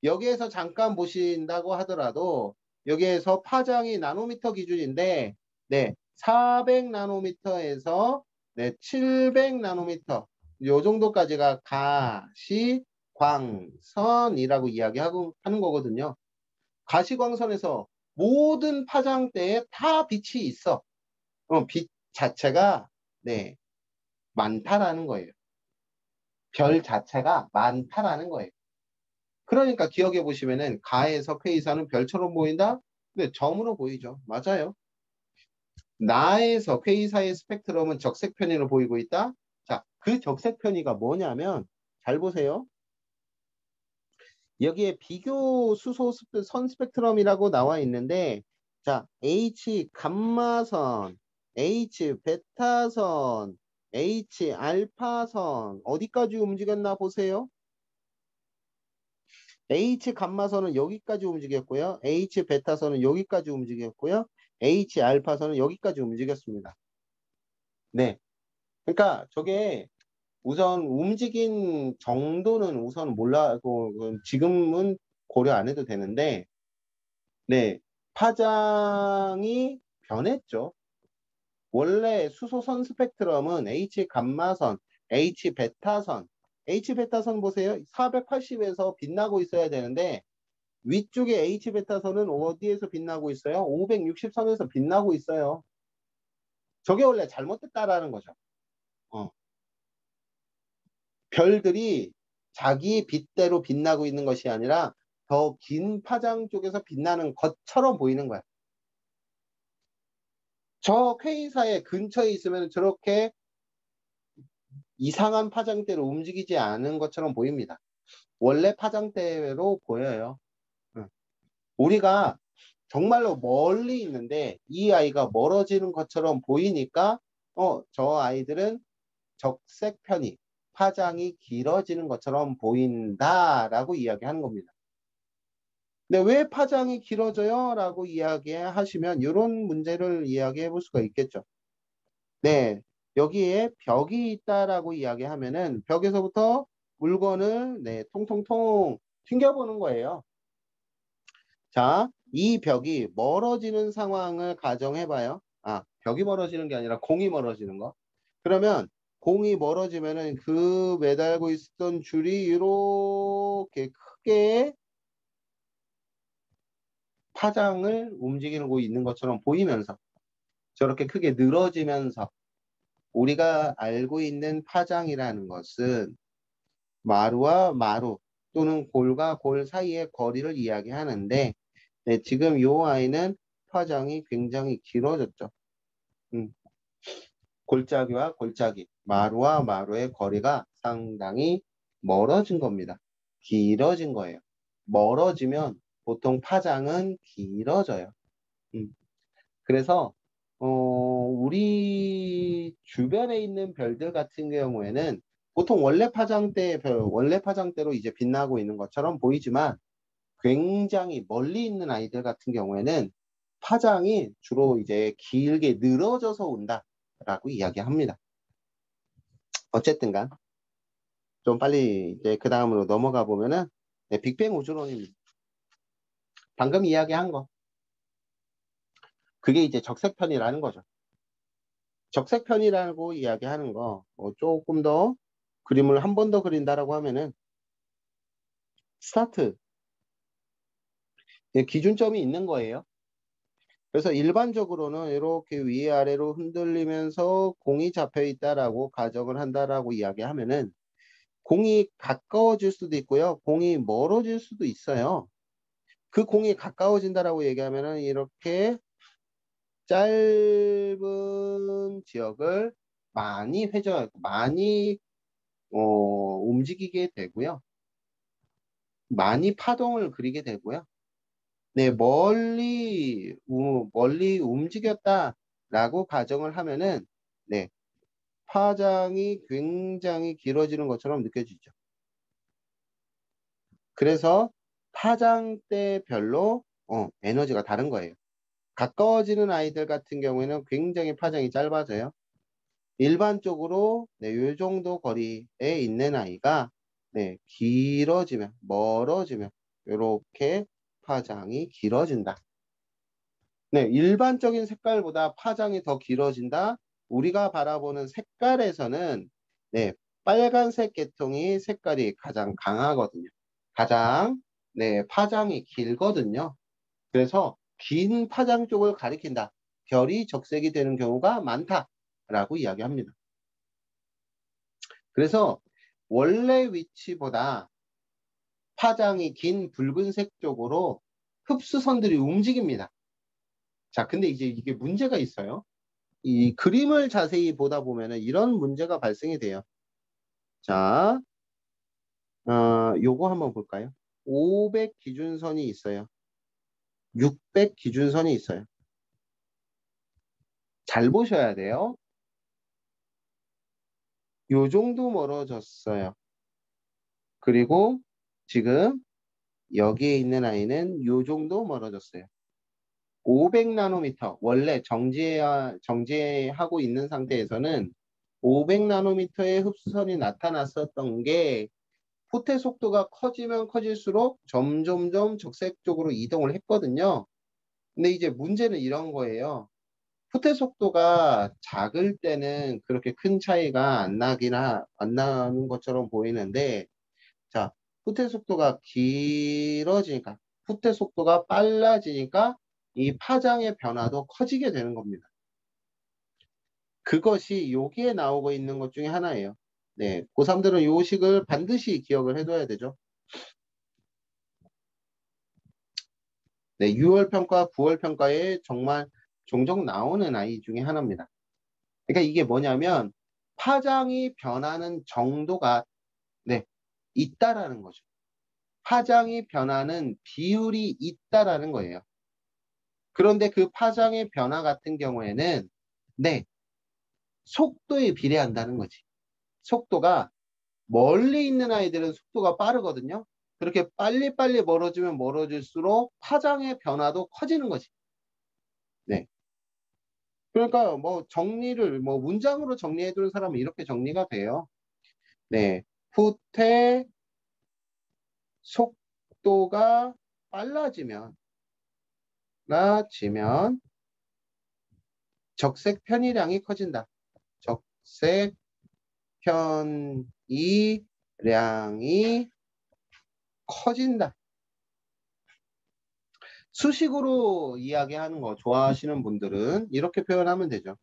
Speaker 1: 여기에서 잠깐 보신다고 하더라도 여기에서 파장이 나노미터 기준인데, 네, 400나노미터에서 네, 700나노미터 요 정도까지가 가시광선이라고 이야기하고 하는 거거든요. 가시광선에서 모든 파장대에 다 빛이 있어. 빛 자체가 네, 많다라는 거예요. 별 자체가 많다라는 거예요. 그러니까 기억해 보시면은 가에서 퀘이사는 별처럼 보인다? 네, 점으로 보이죠. 맞아요. 나에서 퀘이사의 스펙트럼은 적색 편의로 보이고 있다. 자, 그 적색 편의가 뭐냐면 잘 보세요. 여기에 비교 수소 선 스펙트럼이라고 나와 있는데 자, H 감마선, H 베타선, H 알파선 어디까지 움직였나 보세요. H 감마선은 여기까지 움직였고요. H 베타선은 여기까지 움직였고요. H 알파선은 여기까지 움직였습니다. 네. 그러니까 저게 우선 움직인 정도는 우선 몰라고 지금은 고려 안 해도 되는데 네. 파장이 변했죠. 원래 수소선 스펙트럼은 H 감마선, H 베타선, H 베타선 보세요. 480에서 빛나고 있어야 되는데 위쪽에 H 베타선은 어디에서 빛나고 있어요? 560선에서 빛나고 있어요. 저게 원래 잘못됐다라는 거죠. 별들이 자기 빛대로 빛나고 있는 것이 아니라 더 긴 파장 쪽에서 빛나는 것처럼 보이는 거야. 저 퀘이사의 근처에 있으면 저렇게 이상한 파장대로 움직이지 않은 것처럼 보입니다. 원래 파장대로 보여요. 우리가 정말로 멀리 있는데 이 아이가 멀어지는 것처럼 보이니까 저 아이들은 적색 편이 파장이 길어지는 것처럼 보인다라고 이야기하는 겁니다. 근데 왜 파장이 길어져요? 라고 이야기하시면 이런 문제를 이야기해 볼 수가 있겠죠. 네, 여기에 벽이 있다라고 이야기하면은 벽에서부터 물건을 네, 통통통 튕겨보는 거예요. 자, 이 벽이 멀어지는 상황을 가정해봐요. 아, 벽이 멀어지는 게 아니라 공이 멀어지는 거. 그러면 공이 멀어지면은 그 매달고 있었던 줄이 이렇게 크게 파장을 움직이고 있는 것처럼 보이면서 저렇게 크게 늘어지면서 우리가 알고 있는 파장이라는 것은 마루와 마루 또는 골과 골 사이의 거리를 이야기하는데 네, 지금 이 아이는 파장이 굉장히 길어졌죠. 음, 골짜기와 골짜기, 마루와 마루의 거리가 상당히 멀어진 겁니다. 길어진 거예요. 멀어지면 보통 파장은 길어져요. 음, 그래서 우리 주변에 있는 별들 같은 경우에는 보통 원래 파장대로 이제 빛나고 있는 것처럼 보이지만 굉장히 멀리 있는 아이들 같은 경우에는 파장이 주로 이제 길게 늘어져서 온다라고 이야기합니다. 어쨌든 간 좀 빨리 이제 그 다음으로 넘어가 보면은 네, 빅뱅 우주론입니다. 방금 이야기한 거. 그게 이제 적색편이라는 거죠. 적색편이라고 이야기하는 거 조금 더 그림을 한 번 더 그린다라고 하면은 스타트 기준점이 있는 거예요. 그래서 일반적으로는 이렇게 위아래로 흔들리면서 공이 잡혀 있다라고 가정을 한다라고 이야기하면은 공이 가까워질 수도 있고요. 공이 멀어질 수도 있어요. 그 공이 가까워진다라고 얘기하면은 이렇게 짧은 지역을 많이 움직이게 되고요. 많이 파동을 그리게 되고요. 네, 멀리 움직였다라고 가정을 하면은 네, 파장이 굉장히 길어지는 것처럼 느껴지죠. 그래서 파장대별로 에너지가 다른 거예요. 가까워지는 아이들 같은 경우에는 굉장히 파장이 짧아져요. 일반적으로 네, 이 정도 거리에 있는 아이가 네, 멀어지면 이렇게 파장이 길어진다. 네, 일반적인 색깔보다 파장이 더 길어진다. 우리가 바라보는 색깔에서는 네, 빨간색 계통이 색깔이 가장 강하거든요. 가장 네, 파장이 길거든요. 그래서 긴 파장 쪽을 가리킨다. 별이 적색이 되는 경우가 많다라고 이야기합니다. 그래서 원래 위치보다 파장이 긴 붉은색 쪽으로 흡수선들이 움직입니다. 자, 근데 이제 이게 문제가 있어요. 이 그림을 자세히 보다 보면은 이런 문제가 발생이 돼요. 자, 요거 한번 볼까요? 500 기준선이 있어요. 600 기준선이 있어요. 잘 보셔야 돼요. 요 정도 멀어졌어요. 그리고 지금 여기에 있는 아이는 요 정도 멀어졌어요. 500 나노미터, 원래 정지하고 있는 상태에서는 500 나노미터의 흡수선이 나타났었던 게 포테 속도가 커지면 커질수록 점점점 적색 쪽으로 이동을 했거든요. 근데 이제 문제는 이런 거예요. 포테 속도가 작을 때는 그렇게 큰 차이가 안 나는 것처럼 보이는데, 자, 포테 속도가 길어지니까, 포테 속도가 빨라지니까 이 파장의 변화도 커지게 되는 겁니다. 그것이 여기에 나오고 있는 것 중에 하나예요. 네, 고3들은 요 식을 반드시 기억을 해둬야 되죠. 네, 6월 평가, 9월 평가에 정말 종종 나오는 아이 중에 하나입니다. 그러니까 이게 뭐냐면 파장이 변하는 정도가 네, 있다라는 거죠. 파장이 변하는 비율이 있다라는 거예요. 그런데 그 파장의 변화 같은 경우에는 네, 속도에 비례한다는 거지. 속도가 멀리 있는 아이들은 속도가 빠르거든요. 그렇게 빨리빨리 멀어지면 멀어질수록 파장의 변화도 커지는 거지. 네. 그러니까 뭐 정리를 뭐 문장으로 정리해 두는 사람은 이렇게 정리가 돼요. 네. 후퇴 속도가 빨라지면 적색 편의량이 커진다. 적색 편의량이 커진다. 수식으로 이야기하는 거 좋아하시는 분들은 이렇게 표현하면 되죠.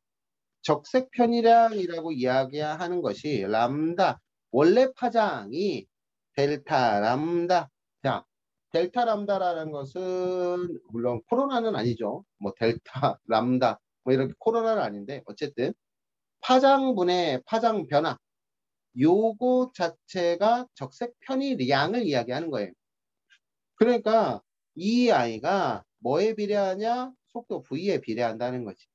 Speaker 1: 적색 편의량이라고 이야기하는 것이 람다, 원래 파장이 델타 람다. 자, 델타 람다라는 것은 물론 코로나는 아니죠. 뭐 델타 람다 뭐 이렇게 코로나는 아닌데 어쨌든 파장분의 파장 변화 요거 자체가 적색 편의량을 이야기하는 거예요. 그러니까 이 아이가 뭐에 비례하냐? 속도 V에 비례한다는 거지.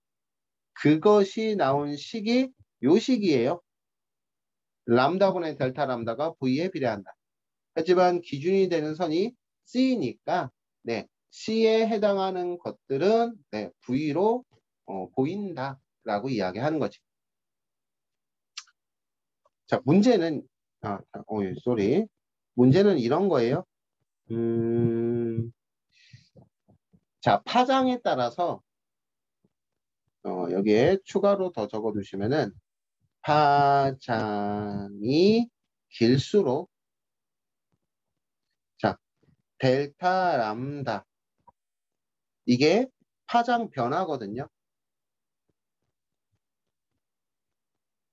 Speaker 1: 그것이 나온 식이 요 식이에요. 람다분의 델타 람다가 V에 비례한다. 하지만 기준이 되는 선이 C니까 네, C에 해당하는 것들은 네, V로 보인다라고 이야기하는 거지. 자, 문제는 쏘리. 문제는 이런 거예요. 자, 파장에 따라서 여기에 추가로 더 적어두시면은 파장이 길수록 자, 델타 람다 이게 파장 변화거든요.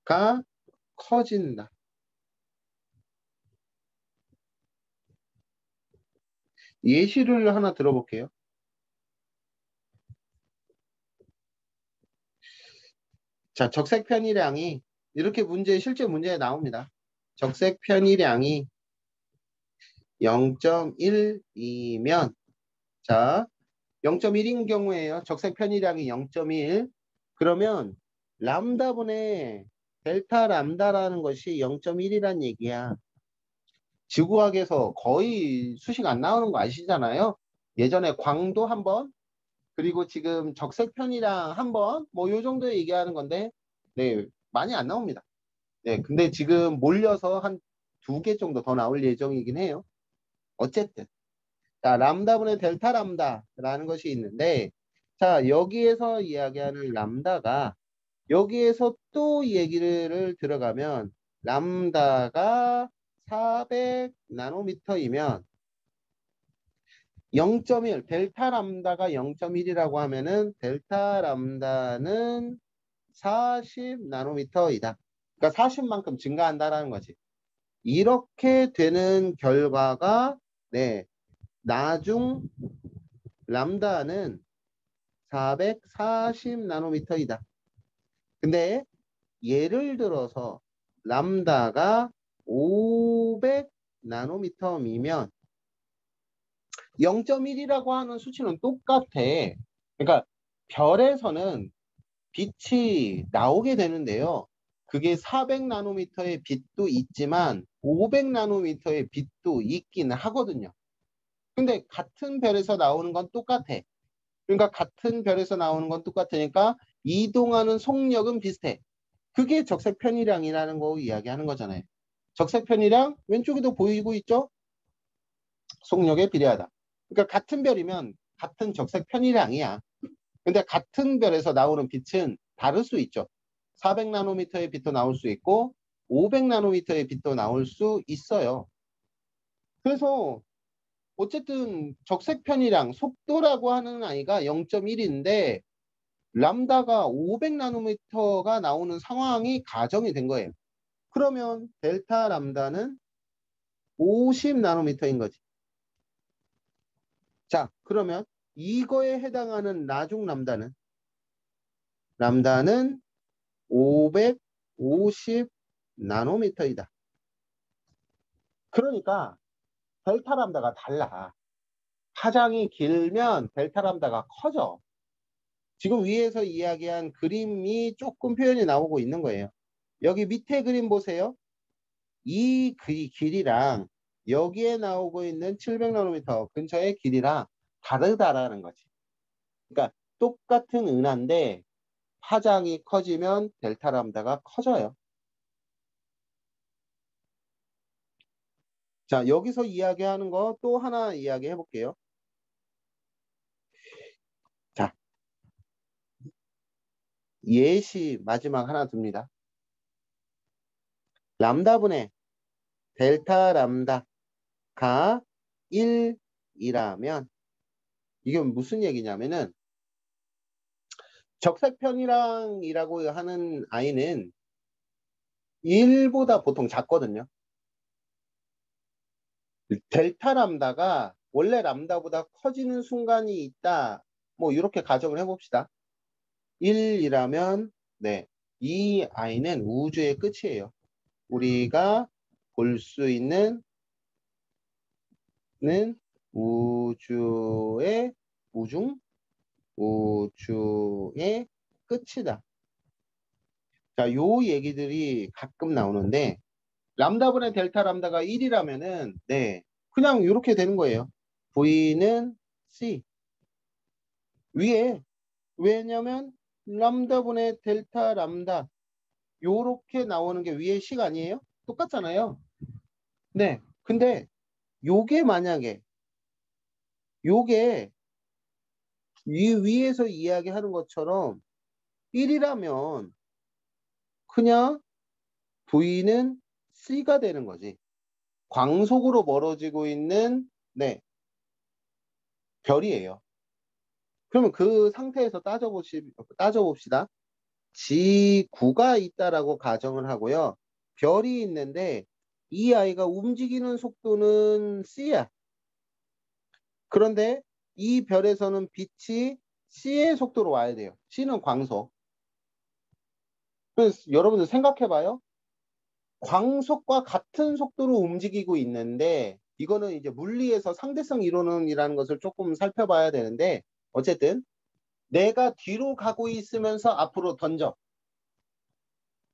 Speaker 1: 가 커진다. 예시를 하나 들어볼게요. 자, 적색 편의량이 이렇게 실제 문제에 나옵니다. 적색 편의량이 0.1이면 자, 0.1인 경우에요. 적색 편의량이 0.1. 그러면 람다분의 델타 람다라는 것이 0.1이란 얘기야. 지구학에서 거의 수식 안 나오는 거 아시잖아요. 예전에 광도 한 번, 그리고 지금 적색 편의량 한 번, 뭐 요 정도 얘기하는 건데, 네, 많이 안 나옵니다. 네, 근데 지금 몰려서 한 2개 정도 더 나올 예정이긴 해요. 어쨌든. 자, 람다분의 델타 람다라는 것이 있는데, 자, 여기에서 이야기하는 람다가 여기에서 또 얘기를 들어가면 람다가 400 나노미터이면 0.1, 델타 람다가 0.1이라고 하면은 델타 람다는 40 나노미터이다. 그러니까 40만큼 증가한다라는 거지. 이렇게 되는 결과가 네, 나중 람다는 440 나노미터이다. 근데 예를 들어서 람다가 500 나노미터이면 0.1이라고 하는 수치는 똑같아. 그러니까 별에서는 빛이 나오게 되는데요. 그게 400 나노미터의 빛도 있지만 500 나노미터의 빛도 있기는 하거든요. 근데 같은 별에서 나오는 건 똑같아. 그러니까 같은 별에서 나오는 건 똑같으니까 이동하는 속력은 비슷해. 그게 적색 편이량이라는 거 이야기하는 거잖아요. 적색 편이량 왼쪽에도 보이고 있죠? 속력에 비례하다. 그러니까 같은 별이면 같은 적색 편이량이야. 근데 같은 별에서 나오는 빛은 다를 수 있죠. 400 나노미터의 빛도 나올 수 있고 500 나노미터의 빛도 나올 수 있어요. 그래서 어쨌든 적색 편이량 속도라고 하는 아이가 0.1인데 람다가 500 나노미터가 나오는 상황이 가정이 된 거예요. 그러면 델타 람다는 50 나노미터인 거지. 자, 그러면 이거에 해당하는 나중 람다는 550 나노미터이다. 그러니까 델타 람다가 달라. 파장이 길면 델타 람다가 커져. 지금 위에서 이야기한 그림이 조금 표현이 나오고 있는 거예요. 여기 밑에 그림 보세요. 이 길이랑 여기에 나오고 있는 700 나노미터 근처의 길이랑 다르다라는 거지. 그러니까 똑같은 은하인데 파장이 커지면 델타 람다가 커져요. 자, 여기서 이야기하는 거 또 하나 이야기해 볼게요. 자, 예시 마지막 하나 둡니다. 람다분의 델타 람다가 1이라면 이게 무슨 얘기냐면은 적색 편이랑이라고 하는 아이는 1보다 보통 작거든요. 델타 람다가 원래 람다보다 커지는 순간이 있다. 뭐 이렇게 가정을 해봅시다. 1이라면 네, 이 아이는 우주의 끝이에요. 우리가 볼 수 있는 우주의 우주의 끝이다. 자, 요 얘기들이 가끔 나오는데 람다분의 델타 람다가 1이라면은 네, 그냥 이렇게 되는 거예요. V는 C 위에 왜냐면 람다분의 델타 람다 요렇게 나오는 게 위에 C가 아니에요? 똑같잖아요. 네, 근데 요게 만약에 요게 위에서 이야기하는 것처럼 1이라면 그냥 V는 C가 되는 거지. 광속으로 멀어지고 있는 네, 별이에요. 그러면 그 상태에서 따져봅시다. 지구가 있다라고 가정을 하고요. 별이 있는데 이 아이가 움직이는 속도는 C야. 그런데 이 별에서는 빛이 C의 속도로 와야 돼요. C는 광속. 그래서 여러분들 생각해봐요. 광속과 같은 속도로 움직이고 있는데 이거는 이제 물리에서 상대성 이론이라는 것을 조금 살펴봐야 되는데 어쨌든 내가 뒤로 가고 있으면서 앞으로 던져.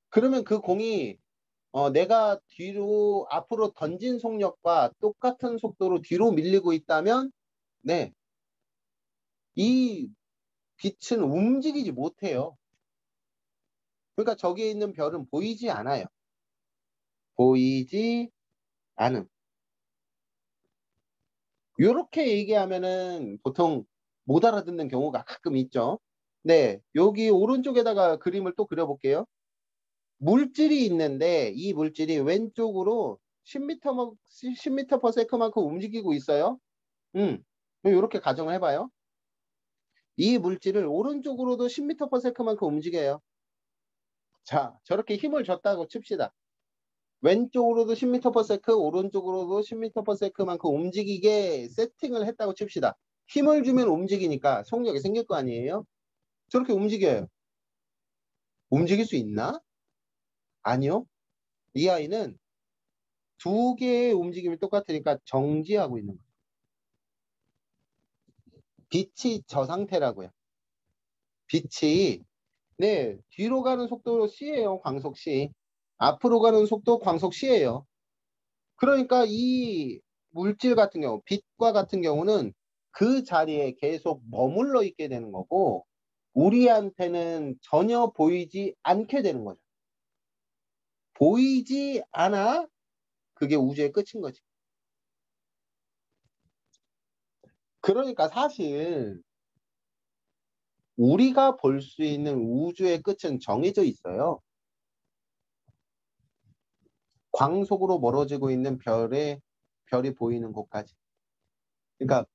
Speaker 1: 그러면 그 공이 내가 뒤로 앞으로 던진 속력과 똑같은 속도로 뒤로 밀리고 있다면 네, 이 빛은 움직이지 못해요. 그러니까 저기에 있는 별은 보이지 않아요. 보이지 않음. 이렇게 얘기하면은 보통 못 알아듣는 경우가 가끔 있죠. 네, 여기 오른쪽에다가 그림을 또 그려볼게요. 물질이 있는데 이 물질이 왼쪽으로 10m, 10m/s만큼 움직이고 있어요. 이렇게 가정을 해봐요. 이 물질을 오른쪽으로도 10m/s만큼 움직여요. 자, 저렇게 힘을 줬다고 칩시다. 왼쪽으로도 10m/s, 오른쪽으로도 10m/s만큼 움직이게 세팅을 했다고 칩시다. 힘을 주면 움직이니까 속력이 생길 거 아니에요? 저렇게 움직여요. 움직일 수 있나? 아니요. 이 아이는 두 개의 움직임이 똑같으니까 정지하고 있는 거예요. 빛이 저 상태라고요. 빛이 네, 뒤로 가는 속도 c예요. 광속 c. 앞으로 가는 속도 광속 c예요. 그러니까 이 물질 같은 경우, 빛과 같은 경우는 그 자리에 계속 머물러 있게 되는 거고 우리한테는 전혀 보이지 않게 되는 거죠. 보이지 않아 그게 우주의 끝인 거지. 그러니까 사실 우리가 볼 수 있는 우주의 끝은 정해져 있어요. 광속으로 멀어지고 있는 별이 보이는 곳까지. 그러니까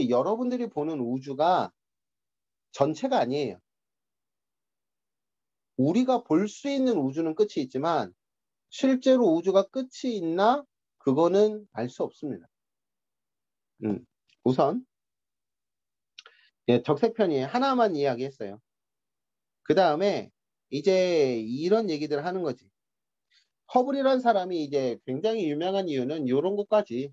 Speaker 1: 여러분들이 보는 우주가 전체가 아니에요. 우리가 볼 수 있는 우주는 끝이 있지만 실제로 우주가 끝이 있나? 그거는 알 수 없습니다. 우선 적색편이 하나만 이야기했어요. 그 다음에 이제 이런 얘기들 하는 거지. 허블이란 사람이 이제 굉장히 유명한 이유는 이런 것까지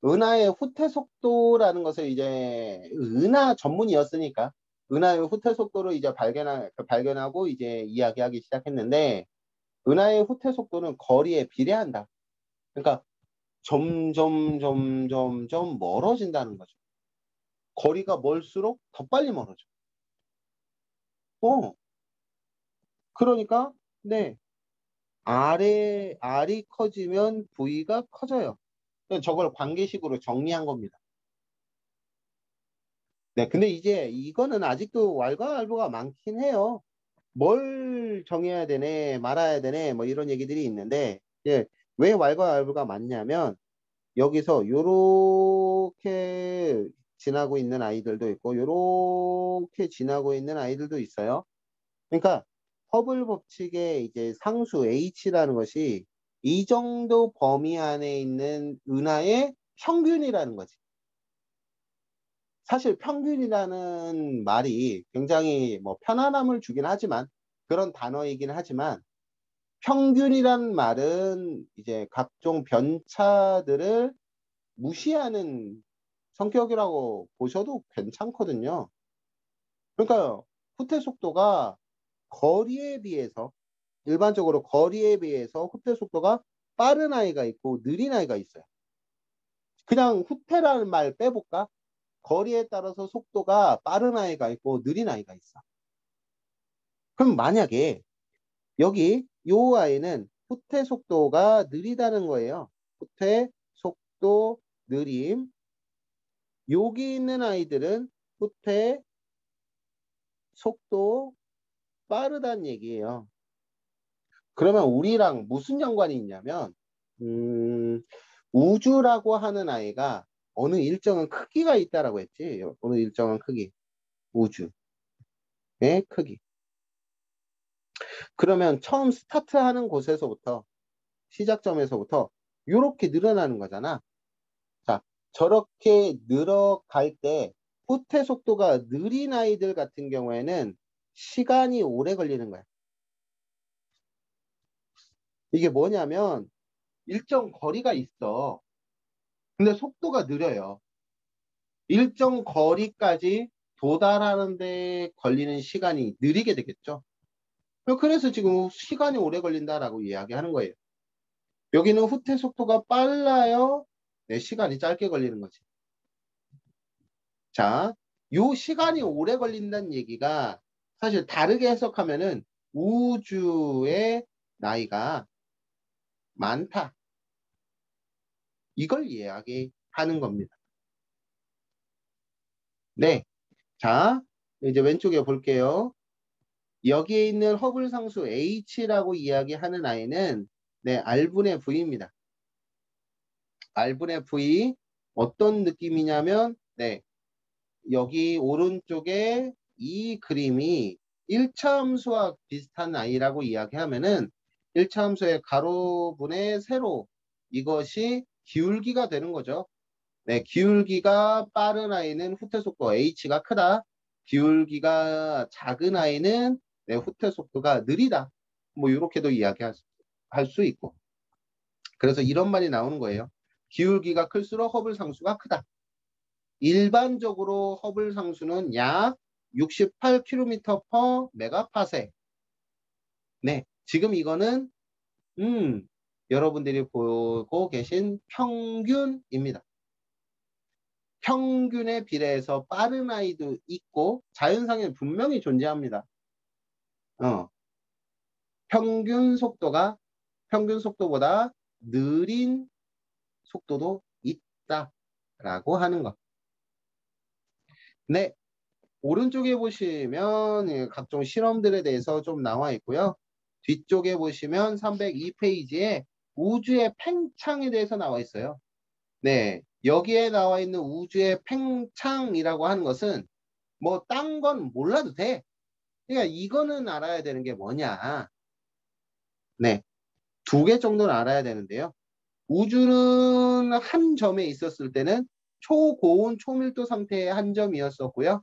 Speaker 1: 은하의 후퇴 속도라는 것을 이제 은하 전문이었으니까 은하의 후퇴 속도를 이제 발견하고 이제 이야기하기 시작했는데 은하의 후퇴 속도는 거리에 비례한다. 그러니까 점점 멀어진다는 거죠. 거리가 멀수록 더 빨리 멀어져. 그러니까 네, R이 커지면 V가 커져요. 저걸 관계식으로 정리한 겁니다. 네, 근데 이제 이거는 아직도 왈가왈부가 많긴 해요. 뭘 정해야 되네, 말아야 되네, 뭐 이런 얘기들이 있는데, 왜 왈가왈부가 많냐면, 여기서 요렇게 지나고 있는 아이들도 있고, 요렇게 지나고 있는 아이들도 있어요. 그러니까, 허블 법칙의 이제 상수 H라는 것이 이 정도 범위 안에 있는 은하의 평균이라는 거지. 사실 평균이라는 말이 굉장히 뭐 편안함을 주긴 하지만 그런 단어이긴 하지만 평균이란 말은 이제 각종 변차들을 무시하는 성격이라고 보셔도 괜찮거든요. 그러니까 후퇴 속도가 거리에 비해서 일반적으로 거리에 비해서 후퇴 속도가 빠른 아이가 있고 느린 아이가 있어요. 그냥 후퇴라는 말 빼볼까? 거리에 따라서 속도가 빠른 아이가 있고 느린 아이가 있어. 그럼 만약에 여기 요 아이는 후퇴 속도가 느리다는 거예요. 후퇴 속도 느림. 여기 있는 아이들은 후퇴 속도 빠르다는 얘기예요. 그러면 우리랑 무슨 연관이 있냐면 우주라고 하는 아이가 어느 일정한 크기가 있다라고 했지. 어느 일정한 크기. 우주의 크기. 그러면 처음 스타트하는 곳에서부터 시작점에서부터 이렇게 늘어나는 거잖아. 자, 저렇게 늘어갈 때 후퇴 속도가 느린 아이들 같은 경우에는 시간이 오래 걸리는 거야. 이게 뭐냐면 일정 거리가 있어. 근데 속도가 느려요. 일정 거리까지 도달하는 데 걸리는 시간이 느리게 되겠죠. 그래서 지금 시간이 오래 걸린다라고 이야기하는 거예요. 여기는 후퇴 속도가 빨라요. 네, 시간이 짧게 걸리는 거지. 자, 요 시간이 오래 걸린다는 얘기가 사실 다르게 해석하면은 우주의 나이가 많다. 이걸 이야기하는 겁니다. 네. 자, 이제 왼쪽에 볼게요. 여기에 있는 허블 상수 H라고 이야기하는 아이는 네, R분의 V입니다. R분의 V 어떤 느낌이냐면 네, 여기 오른쪽에 이 그림이 1차 함수와 비슷한 아이라고 이야기하면은 1차 함수의 가로분의 세로 이것이 기울기가 되는 거죠. 네, 기울기가 빠른 아이는 후퇴 속도 h가 크다. 기울기가 작은 아이는 네, 후퇴 속도가 느리다. 뭐 이렇게도 이야기할 수 있고. 그래서 이런 말이 나오는 거예요. 기울기가 클수록 허블 상수가 크다. 일반적으로 허블 상수는 약 68km/메가파섹. 네, 지금 이거는 여러분들이 보고 계신 평균입니다. 평균에 비례해서 빠른 아이도 있고 자연상에 분명히 존재합니다. 평균 속도보다 느린 속도도 있다라고 하는 것. 네, 오른쪽에 보시면 각종 실험들에 대해서 좀 나와 있고요. 뒤쪽에 보시면 302페이지에 우주의 팽창에 대해서 나와 있어요. 네, 여기에 나와 있는 우주의 팽창이라고 하는 것은 뭐 딴 건 몰라도 돼. 그러니까 이거는 알아야 되는 게 뭐냐. 네, 두 개 정도는 알아야 되는데요. 우주는 한 점에 있었을 때는 초고온 초밀도 상태의 한 점이었었고요.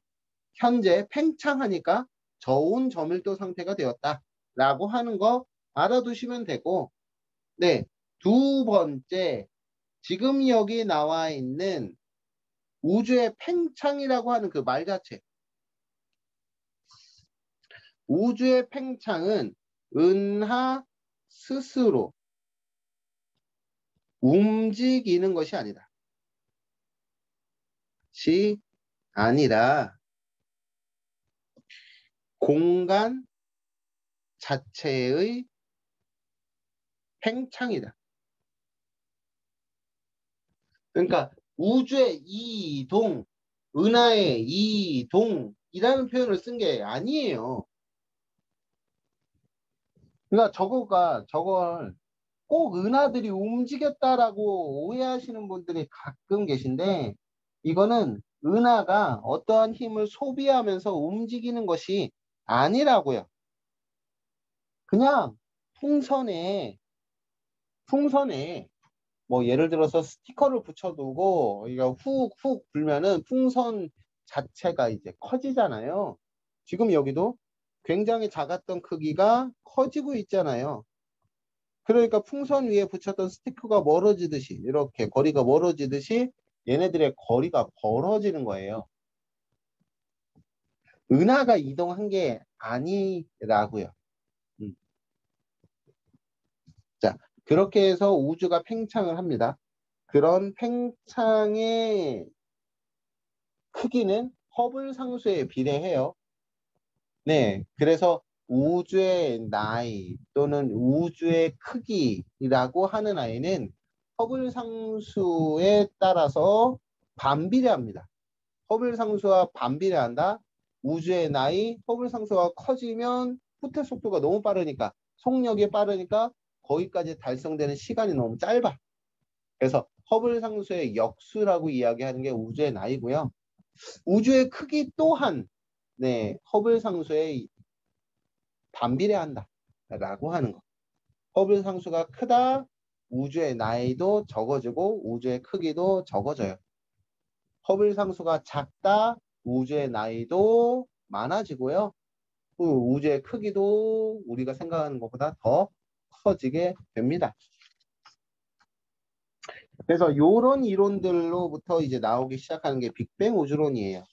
Speaker 1: 현재 팽창하니까 저온 저밀도 상태가 되었다라고 하는 거 알아두시면 되고, 네, 두 번째, 지금 여기 나와 있는 우주의 팽창이라고 하는 그 말 자체. 우주의 팽창은 은하 스스로 움직이는 것이 아니다. 시 아니라 공간 자체의 팽창이다. 그러니까 우주의 이동, 은하의 이동이라는 표현을 쓴 게 아니에요. 그러니까 저걸 꼭 은하들이 움직였다라고 오해하시는 분들이 가끔 계신데 이거는 은하가 어떠한 힘을 소비하면서 움직이는 것이 아니라고요. 그냥 풍선에 뭐 예를 들어서 스티커를 붙여두고 이거 훅훅 불면은 풍선 자체가 이제 커지잖아요. 지금 여기도 굉장히 작았던 크기가 커지고 있잖아요. 그러니까 풍선 위에 붙였던 스티커가 멀어지듯이 이렇게 거리가 멀어지듯이 얘네들의 거리가 벌어지는 거예요. 은하가 이동한 게 아니라고요. 자, 그렇게 해서 우주가 팽창을 합니다. 그런 팽창의 크기는 허블 상수에 비례해요. 네, 그래서 우주의 나이 또는 우주의 크기라고 하는 아이는 허블 상수에 따라서 반비례합니다. 허블 상수와 반비례한다. 우주의 나이, 허블 상수가 커지면 후퇴 속도가 너무 빠르니까 속력이 빠르니까 거기까지 달성되는 시간이 너무 짧아. 그래서 허블 상수의 역수라고 이야기하는 게 우주의 나이고요. 우주의 크기 또한 네, 허블 상수에 반비례한다 라고 하는 거. 허블 상수가 크다, 우주의 나이도 적어지고 우주의 크기도 적어져요. 허블 상수가 작다, 우주의 나이도 많아지고요. 우주의 크기도 우리가 생각하는 것보다 더 커지게 됩니다. 그래서 이런 이론들로부터 이제 나오기 시작하는 게 빅뱅 우주론이에요.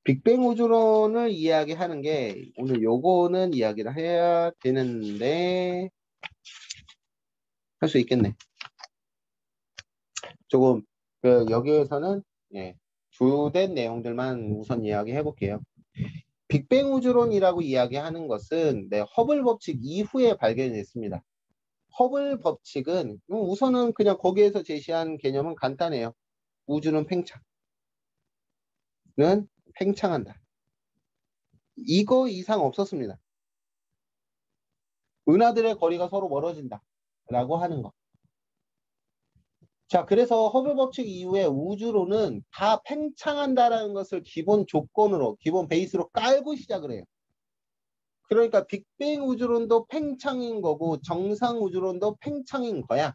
Speaker 1: 빅뱅 우주론을 이야기하는 게 오늘 요거는 이야기를 해야 되는데 할 수 있겠네. 조금 여기에서는 주된 내용들만 우선 이야기해 볼게요. 빅뱅 우주론이라고 이야기하는 것은 허블 법칙 이후에 발견됐습니다. 허블 법칙은 우선은 그냥 거기에서 제시한 개념은 간단해요. 우주는 팽창한다. 이거 이상 없었습니다. 은하들의 거리가 서로 멀어진다 라고 하는 거. 자, 그래서 허블 법칙 이후에 우주론은 다 팽창한다라는 것을 기본 조건으로, 기본 베이스로 깔고 시작을 해요. 그러니까 빅뱅 우주론도 팽창인 거고 정상 우주론도 팽창인 거야.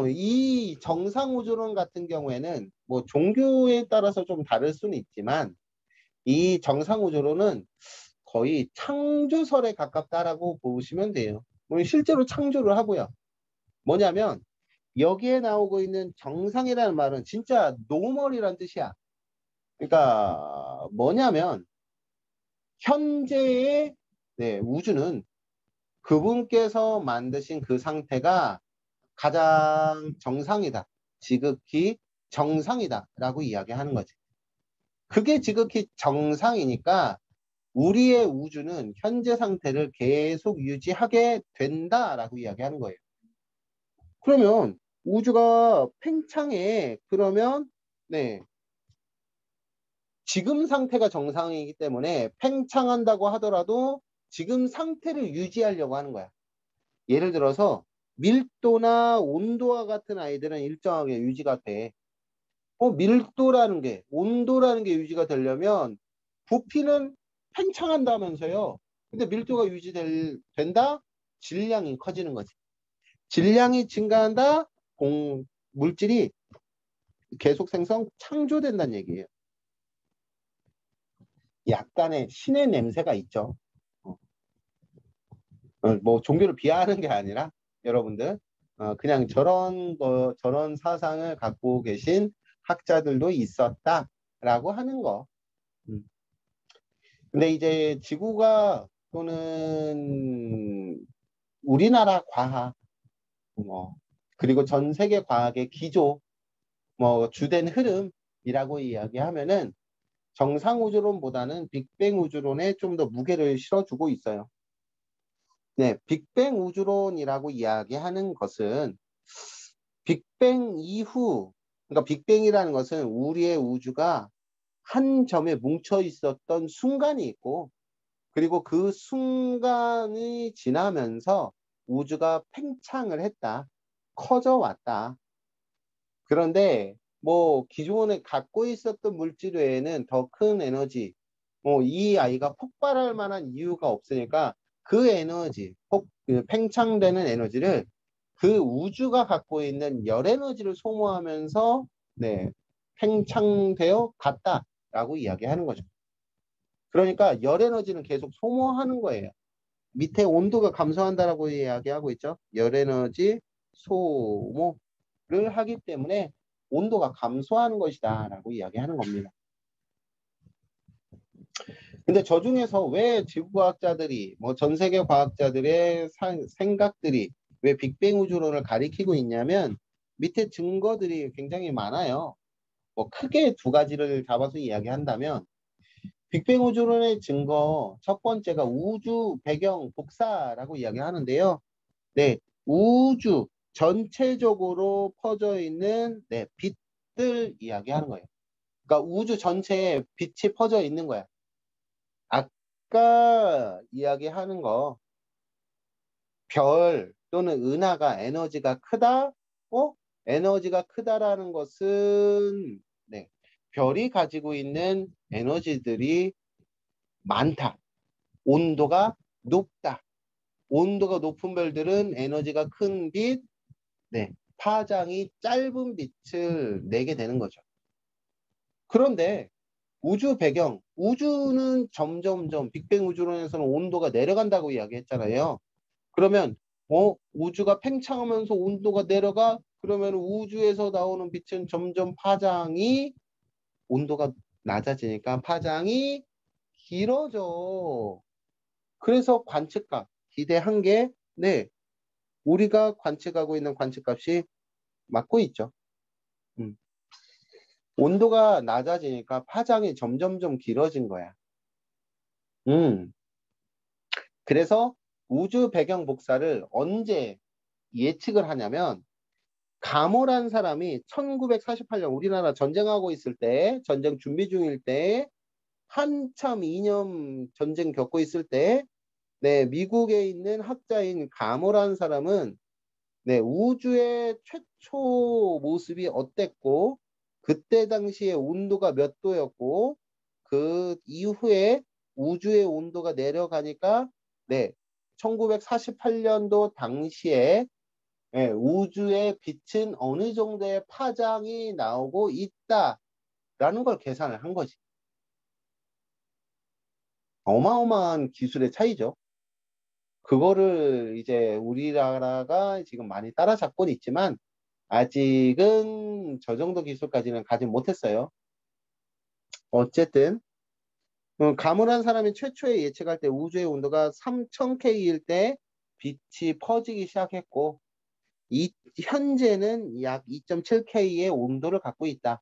Speaker 1: 이 정상 우주론 같은 경우에는 뭐 종교에 따라서 좀 다를 수는 있지만 이 정상 우주론은 거의 창조설에 가깝다라고 보시면 돼요. 실제로 창조를 하고요. 뭐냐면 여기에 나오고 있는 정상이라는 말은 진짜 노멀이란 뜻이야. 그러니까 뭐냐면 현재의 우주는 그분께서 만드신 그 상태가 가장 정상이다. 지극히 정상이다 라고 이야기하는 거지. 그게 지극히 정상이니까 우리의 우주는 현재 상태를 계속 유지하게 된다라고 이야기하는 거예요. 그러면 우주가 팽창해. 그러면 지금 상태가 정상이기 때문에 팽창한다고 하더라도 지금 상태를 유지하려고 하는 거야. 예를 들어서 밀도나 온도와 같은 아이들은 일정하게 유지가 돼. 밀도라는 게, 온도라는 게 유지가 되려면 부피는 팽창한다면서요. 근데 밀도가 유지된다? 질량이 커지는 거지. 질량이 증가한다? 물질이 계속 창조된다는 얘기예요. 약간의 신의 냄새가 있죠. 뭐 종교를 비하하는 게 아니라 여러분들 그냥 저런 사상을 갖고 계신 학자들도 있었다라고 하는 거. 근데 이제 지구가 또는 우리나라 과학 그리고 전 세계 과학의 기조 주된 흐름이라고 이야기하면은 정상 우주론보다는 빅뱅 우주론에 좀 더 무게를 실어주고 있어요. 빅뱅 우주론이라고 이야기하는 것은 빅뱅 이후, 그러니까 빅뱅이라는 것은 우리의 우주가 한 점에 뭉쳐 있었던 순간이 있고, 그리고 그 순간이 지나면서 우주가 팽창을 했다. 커져왔다. 그런데 뭐 기존에 갖고 있었던 물질 외에는 더 큰 에너지, 이 아이가 폭발할 만한 이유가 없으니까 그 에너지, 그 팽창되는 에너지를 그 우주가 갖고 있는 열 에너지를 소모하면서 팽창되어 갔다라고 이야기하는 거죠. 그러니까 열 에너지는 계속 소모하는 거예요. 밑에 온도가 감소한다라고 이야기하고 있죠. 열 에너지 소모를 하기 때문에 온도가 감소하는 것이다 라고 이야기하는 겁니다. 근데 저 중에서 왜 지구과학자들이 전 세계 과학자들의 생각들이 왜 빅뱅 우주론을 가리키고 있냐면 밑에 증거들이 굉장히 많아요. 크게 두 가지를 잡아서 이야기한다면 빅뱅 우주론의 증거 첫 번째가 우주 배경 복사라고 이야기하는데요. 우주 전체적으로 퍼져 있는 빛들 이야기하는 거예요. 그러니까 우주 전체에 빛이 퍼져 있는 거야. 아까 이야기하는 거 별 또는 은하가 에너지가 크다? 에너지가 크다라는 것은 별이 가지고 있는 에너지들이 많다. 온도가 높다. 온도가 높은 별들은 에너지가 큰 빛, 파장이 짧은 빛을 내게 되는 거죠. 그런데 우주 배경, 우주는 점점점 빅뱅 우주론에서는 온도가 내려간다고 이야기했잖아요. 그러면 우주가 팽창하면서 온도가 내려가? 그러면 우주에서 나오는 빛은 점점 파장이 온도가 낮아지니까 파장이 길어져. 그래서 관측값 기대한 게 우리가 관측하고 있는 관측값이 맞고 있죠. 온도가 낮아지니까 파장이 점점점 길어진 거야. 그래서 우주 배경 복사를 언제 예측을 하냐면 가모란 사람이 1948년 우리나라 전쟁하고 있을 때, 전쟁 준비 중일 때, 한참 이념 전쟁 겪고 있을 때, 네, 미국에 있는 학자인 가모란 사람은 네, 우주의 최초 모습이 어땠고, 그때 당시에 온도가 몇 도였고, 그 이후에 우주의 온도가 내려가니까, 네, 1948년도 당시에 예, 우주의 빛은 어느 정도의 파장이 나오고 있다라는 걸 계산을 한 거지. 어마어마한 기술의 차이죠. 그거를 이제 우리나라가 지금 많이 따라잡고는 있지만 아직은 저 정도 기술까지는 가지 못했어요. 어쨌든 가물한 사람이 최초에 예측할 때 우주의 온도가 3000K일 때 빛이 퍼지기 시작했고 현재는 약 2.7K의 온도를 갖고 있다.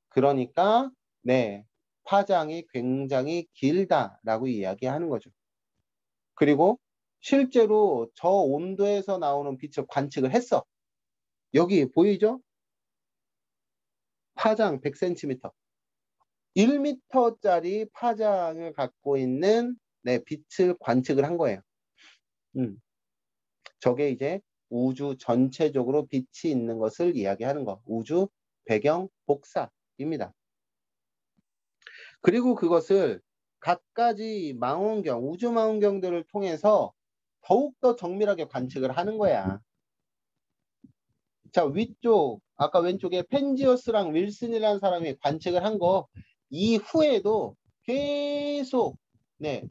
Speaker 1: 그러니까 네, 파장이 굉장히 길다라고 이야기하는 거죠. 그리고 실제로 저 온도에서 나오는 빛을 관측을 했어. 여기 보이죠? 파장 100cm. 1m짜리 파장을 갖고 있는 네, 빛을 관측을 한 거예요. 저게 이제 우주 전체적으로 빛이 있는 것을 이야기하는 거. 우주 배경 복사입니다. 그리고 그것을 갖가지 망원경, 우주 망원경들을 통해서 더욱더 정밀하게 관측을 하는 거야. 자, 위쪽, 아까 왼쪽에 펜지어스랑 윌슨이라는 사람이 관측을 한 거 이후에도 계속 네,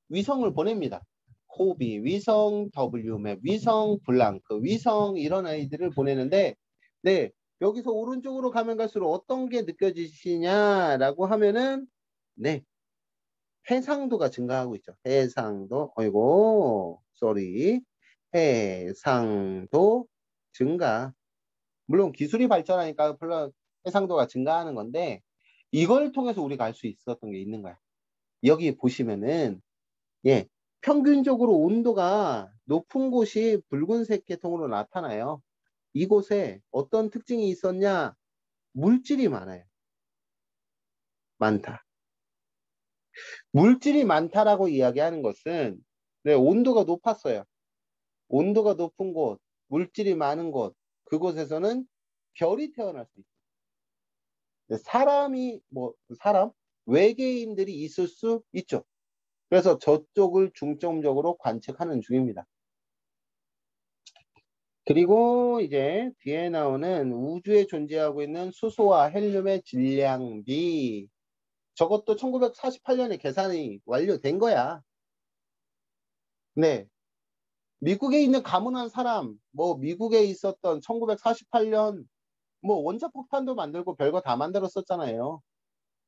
Speaker 1: 위성을 보냅니다. 코비, 위성, WMAP, 위성, 블랑크, 위성 이런 아이들을 보내는데 네, 여기서 오른쪽으로 가면 갈수록 어떤 게 느껴지시냐라고 하면은 네, 해상도가 증가하고 있죠. 해상도, 어이고, 쏘리, 해상도 증가. 물론 기술이 발전하니까 물론 해상도가 증가하는 건데 이걸 통해서 우리가 알 수 있었던 게 있는 거야. 여기 보시면은 예, 평균적으로 온도가 높은 곳이 붉은색 계통으로 나타나요. 이곳에 어떤 특징이 있었냐? 물질이 많아요. 많다. 물질이 많다라고 이야기하는 것은 네, 온도가 높았어요. 온도가 높은 곳, 물질이 많은 곳, 그곳에서는 별이 태어날 수 있어요. 사람이 사람 외계인들이 있을 수 있죠. 그래서 저쪽을 중점적으로 관측하는 중입니다. 그리고 이제 뒤에 나오는 우주에 존재하고 있는 수소와 헬륨의 질량비. 저것도 1948년에 계산이 완료된 거야. 네. 미국에 있는 가문한 사람, 미국에 있었던 1948년 원자폭탄도 만들고 별거 다 만들었었잖아요.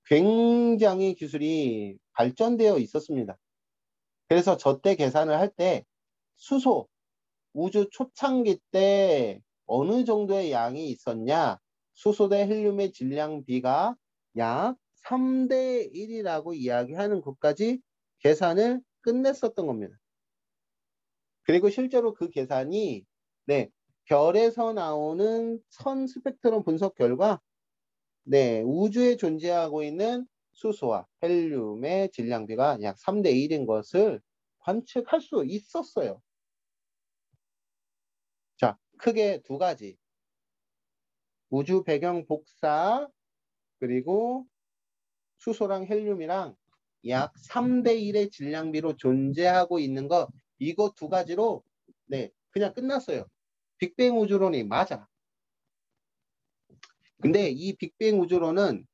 Speaker 1: 굉장히 기술이 발전되어 있었습니다. 그래서 저 때 계산을 할 때 수소, 우주 초창기 때 어느 정도의 양이 있었냐? 수소 대 헬륨의 질량비가 약 3대 1이라고 이야기하는 것까지 계산을 끝냈었던 겁니다. 그리고 실제로 그 계산이 네, 별에서 나오는 선 스펙트럼 분석 결과 네, 우주에 존재하고 있는 수소와 헬륨의 질량비가 약 3대 1인 것을 관측할 수 있었어요. 자, 크게 두 가지. 우주 배경 복사 그리고 수소랑 헬륨이랑 약 3대 1의 질량비로 존재하고 있는 것 이거 두 가지로 네, 그냥 끝났어요. 빅뱅 우주론이 맞아. 근데 이 빅뱅 우주론은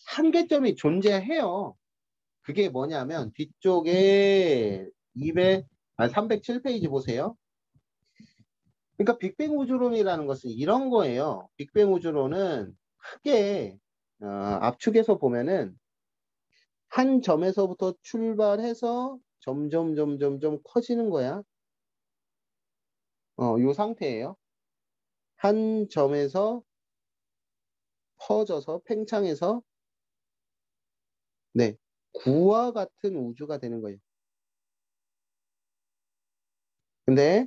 Speaker 1: 한계점이 존재해요. 그게 뭐냐면 뒤쪽에 307페이지 보세요. 그러니까 빅뱅 우주론이라는 것은 이런 거예요. 빅뱅 우주론은 크게 압축해서 보면은 한 점에서부터 출발해서 점점 커지는 거야. 요 상태예요. 한 점에서 퍼져서 팽창해서 네, 구와 같은 우주가 되는 거예요. 근데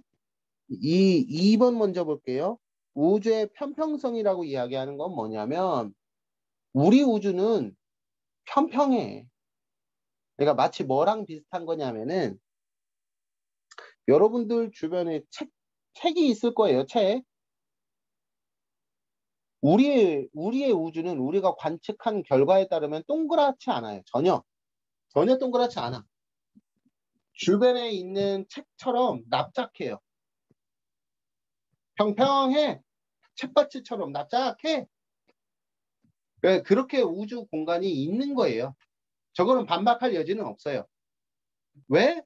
Speaker 1: 이 2번 먼저 볼게요. 우주의 편평성이라고 이야기하는 건 뭐냐면 우리 우주는 편평해. 그러니까 마치 뭐랑 비슷한 거냐면은 여러분들 주변에 책이 있을 거예요. 책. 우리의 우주는 우리가 관측한 결과에 따르면 동그랗지 않아요. 전혀 동그랗지 않아. 주변에 있는 책처럼 납작해요. 평평해. 책받치처럼 납작해. 그렇게 우주 공간이 있는 거예요. 저거는 반박할 여지는 없어요. 왜?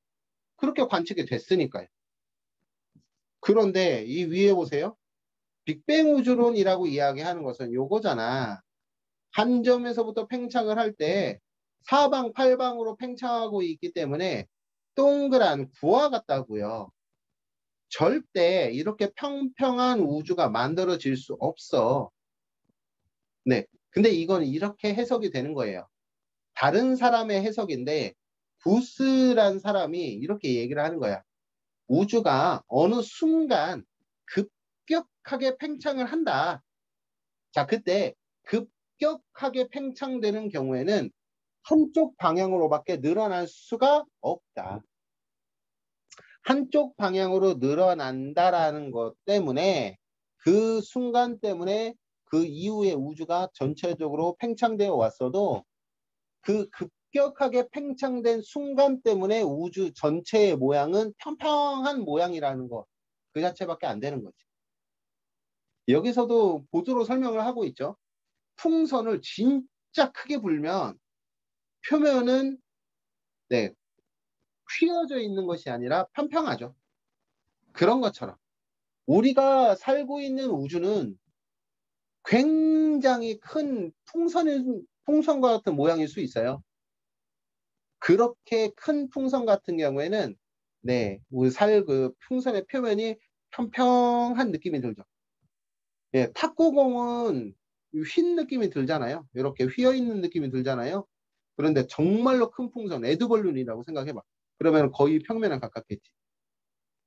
Speaker 1: 그렇게 관측이 됐으니까요. 그런데 이 위에 보세요. 빅뱅 우주론이라고 이야기하는 것은 요거잖아. 한 점에서부터 팽창을 할 때 사방팔방으로 팽창하고 있기 때문에 동그란 구와 같다고요. 절대 이렇게 평평한 우주가 만들어질 수 없어. 네. 근데 이건 이렇게 해석이 되는 거예요. 다른 사람의 해석인데 구스란 사람이 이렇게 얘기를 하는 거야. 우주가 어느 순간 급격하게 팽창을 한다. 자, 그때 급격하게 팽창되는 경우에는 한쪽 방향으로밖에 늘어날 수가 없다. 한쪽 방향으로 늘어난다라는 것 때문에 그 순간 때문에 그 이후에 우주가 전체적으로 팽창되어 왔어도 그 급격하게 팽창된 순간 때문에 우주 전체의 모양은 평평한 모양이라는 것, 그 자체밖에 안 되는 거지. 여기서도 보드로 설명을 하고 있죠. 풍선을 진짜 크게 불면 표면은 네, 휘어져 있는 것이 아니라 평평하죠. 그런 것처럼 우리가 살고 있는 우주는 굉장히 큰 풍선과 같은 모양일 수 있어요. 그렇게 큰 풍선 같은 경우에는 네, 우리 그 풍선의 표면이 평평한 느낌이 들죠. 예, 탁구공은 휜 느낌이 들잖아요. 이렇게 휘어 있는 느낌이 들잖아요. 그런데 정말로 큰 풍선, 에드벌룬이라고 생각해봐. 그러면 거의 평면에 가깝겠지.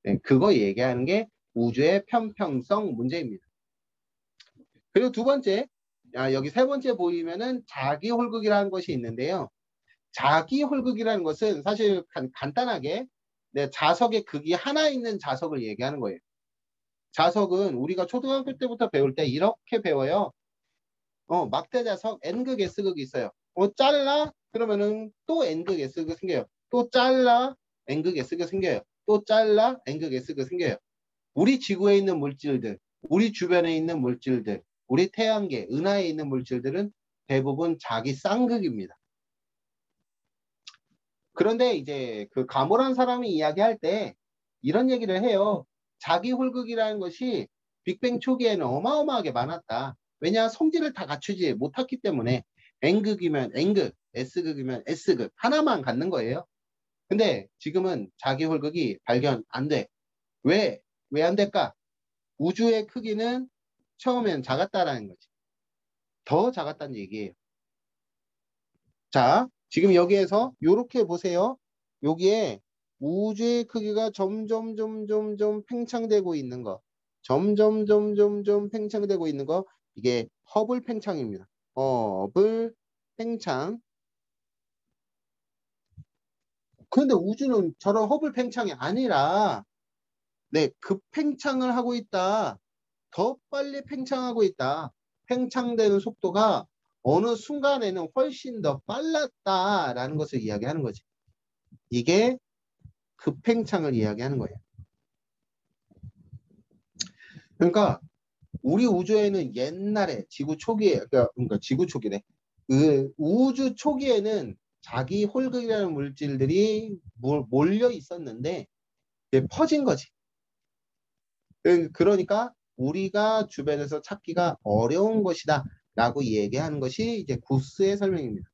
Speaker 1: 네, 그거 얘기하는 게 우주의 편평성 문제입니다. 그리고 두 번째, 여기 세 번째 보이면은 자기 홀극이라는 것이 있는데요. 자기 홀극이라는 것은 사실 간단하게 네, 자석의 극이 하나 있는 자석을 얘기하는 거예요. 자석은 우리가 초등학교 때부터 배울 때 이렇게 배워요. 막대 자석 N극, S극이 있어요. 잘라? 그러면은 또 N극, S극이 생겨요. 또 잘라? N극, S극이 생겨요. 또 잘라? N극, S극이 생겨요. 우리 지구에 있는 물질들, 우리 주변에 있는 물질들, 우리 태양계, 은하에 있는 물질들은 대부분 자기 쌍극입니다. 그런데 이제 그 가모란 사람이 이야기할 때 이런 얘기를 해요. 자기 홀극이라는 것이 빅뱅 초기에는 어마어마하게 많았다. 왜냐? 성질을 다 갖추지 못했기 때문에 N극이면 N극, S극이면 S극 하나만 갖는 거예요. 근데 지금은 자기 홀극이 발견 안 돼. 왜? 왜 안 될까? 우주의 크기는 처음엔 작았다라는 거지. 더 작았다는 얘기예요. 자, 지금 여기에서 이렇게 보세요. 여기에 우주의 크기가 점점 팽창되고 있는 거. 점점 팽창되고 있는 거. 이게 허블 팽창입니다. 허블 팽창. 그런데 우주는 저런 허블 팽창이 아니라 네, 급팽창을 하고 있다. 더 빨리 팽창하고 있다. 팽창되는 속도가 어느 순간에는 훨씬 더 빨랐다라는 것을 이야기하는 거지. 이게 급팽창을 이야기하는 거예요. 그러니까 우리 우주에는 옛날에 지구 초기에 그러니까 지구 초기래. 그 우주 초기에는 자기 홀극이라는 물질들이 몰려 있었는데 이제 퍼진 거지. 그러니까 우리가 주변에서 찾기가 어려운 것이다 라고 얘기하는 것이 이제 구스의 설명입니다.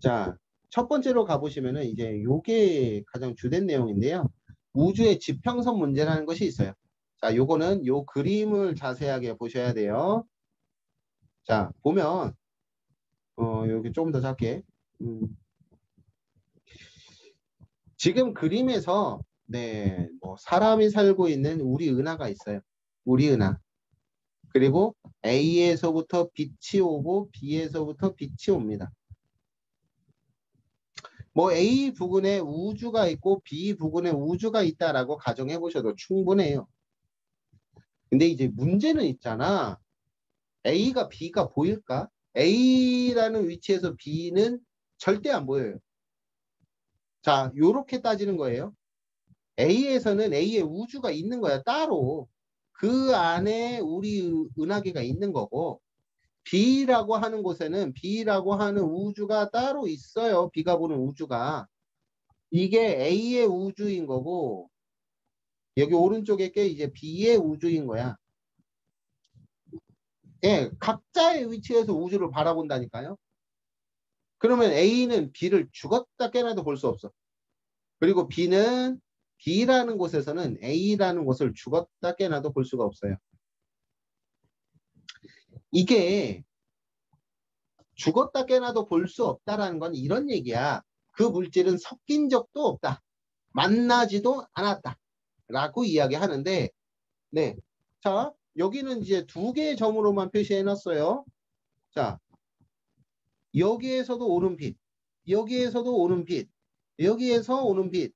Speaker 1: 자, 첫 번째로 가보시면은 이제 요게 가장 주된 내용인데요. 우주의 지평선 문제라는 것이 있어요. 자, 요거는 요 그림을 자세하게 보셔야 돼요. 자, 보면 여기 조금 더 작게 지금 그림에서 네, 뭐 사람이 살고 있는 우리 은하가 있어요. 우리 은하. 그리고 A에서부터 빛이 오고 B에서부터 빛이 옵니다. 뭐 A 부근에 우주가 있고 B 부근에 우주가 있다라고 가정해 보셔도 충분해요. 근데 이제 문제는 있잖아. A가 B가 보일까? A라는 위치에서 B는 절대 안 보여요. 자, 요렇게 따지는 거예요. A에서는 A의 우주가 있는 거야, 따로. 그 안에 우리 은하계가 있는 거고, B라고 하는 곳에는 B라고 하는 우주가 따로 있어요. B가 보는 우주가. 이게 A의 우주인 거고, 여기 오른쪽에 게 이제 B의 우주인 거야. 예, 각자의 위치에서 우주를 바라본다니까요. 그러면 A는 B를 죽었다 깨나도 볼 수 없어. 그리고 B는 B라는 곳에서는 A라는 곳을 죽었다 깨나도 볼 수가 없어요. 이게 죽었다 깨나도 볼 수 없다라는 건 이런 얘기야. 그 물질은 섞인 적도 없다. 만나지도 않았다. 라고 이야기하는데, 네. 자, 여기는 이제 두 개의 점으로만 표시해 놨어요. 자, 여기에서도 오는 빛, 여기에서도 오는 빛, 여기에서 오는 빛,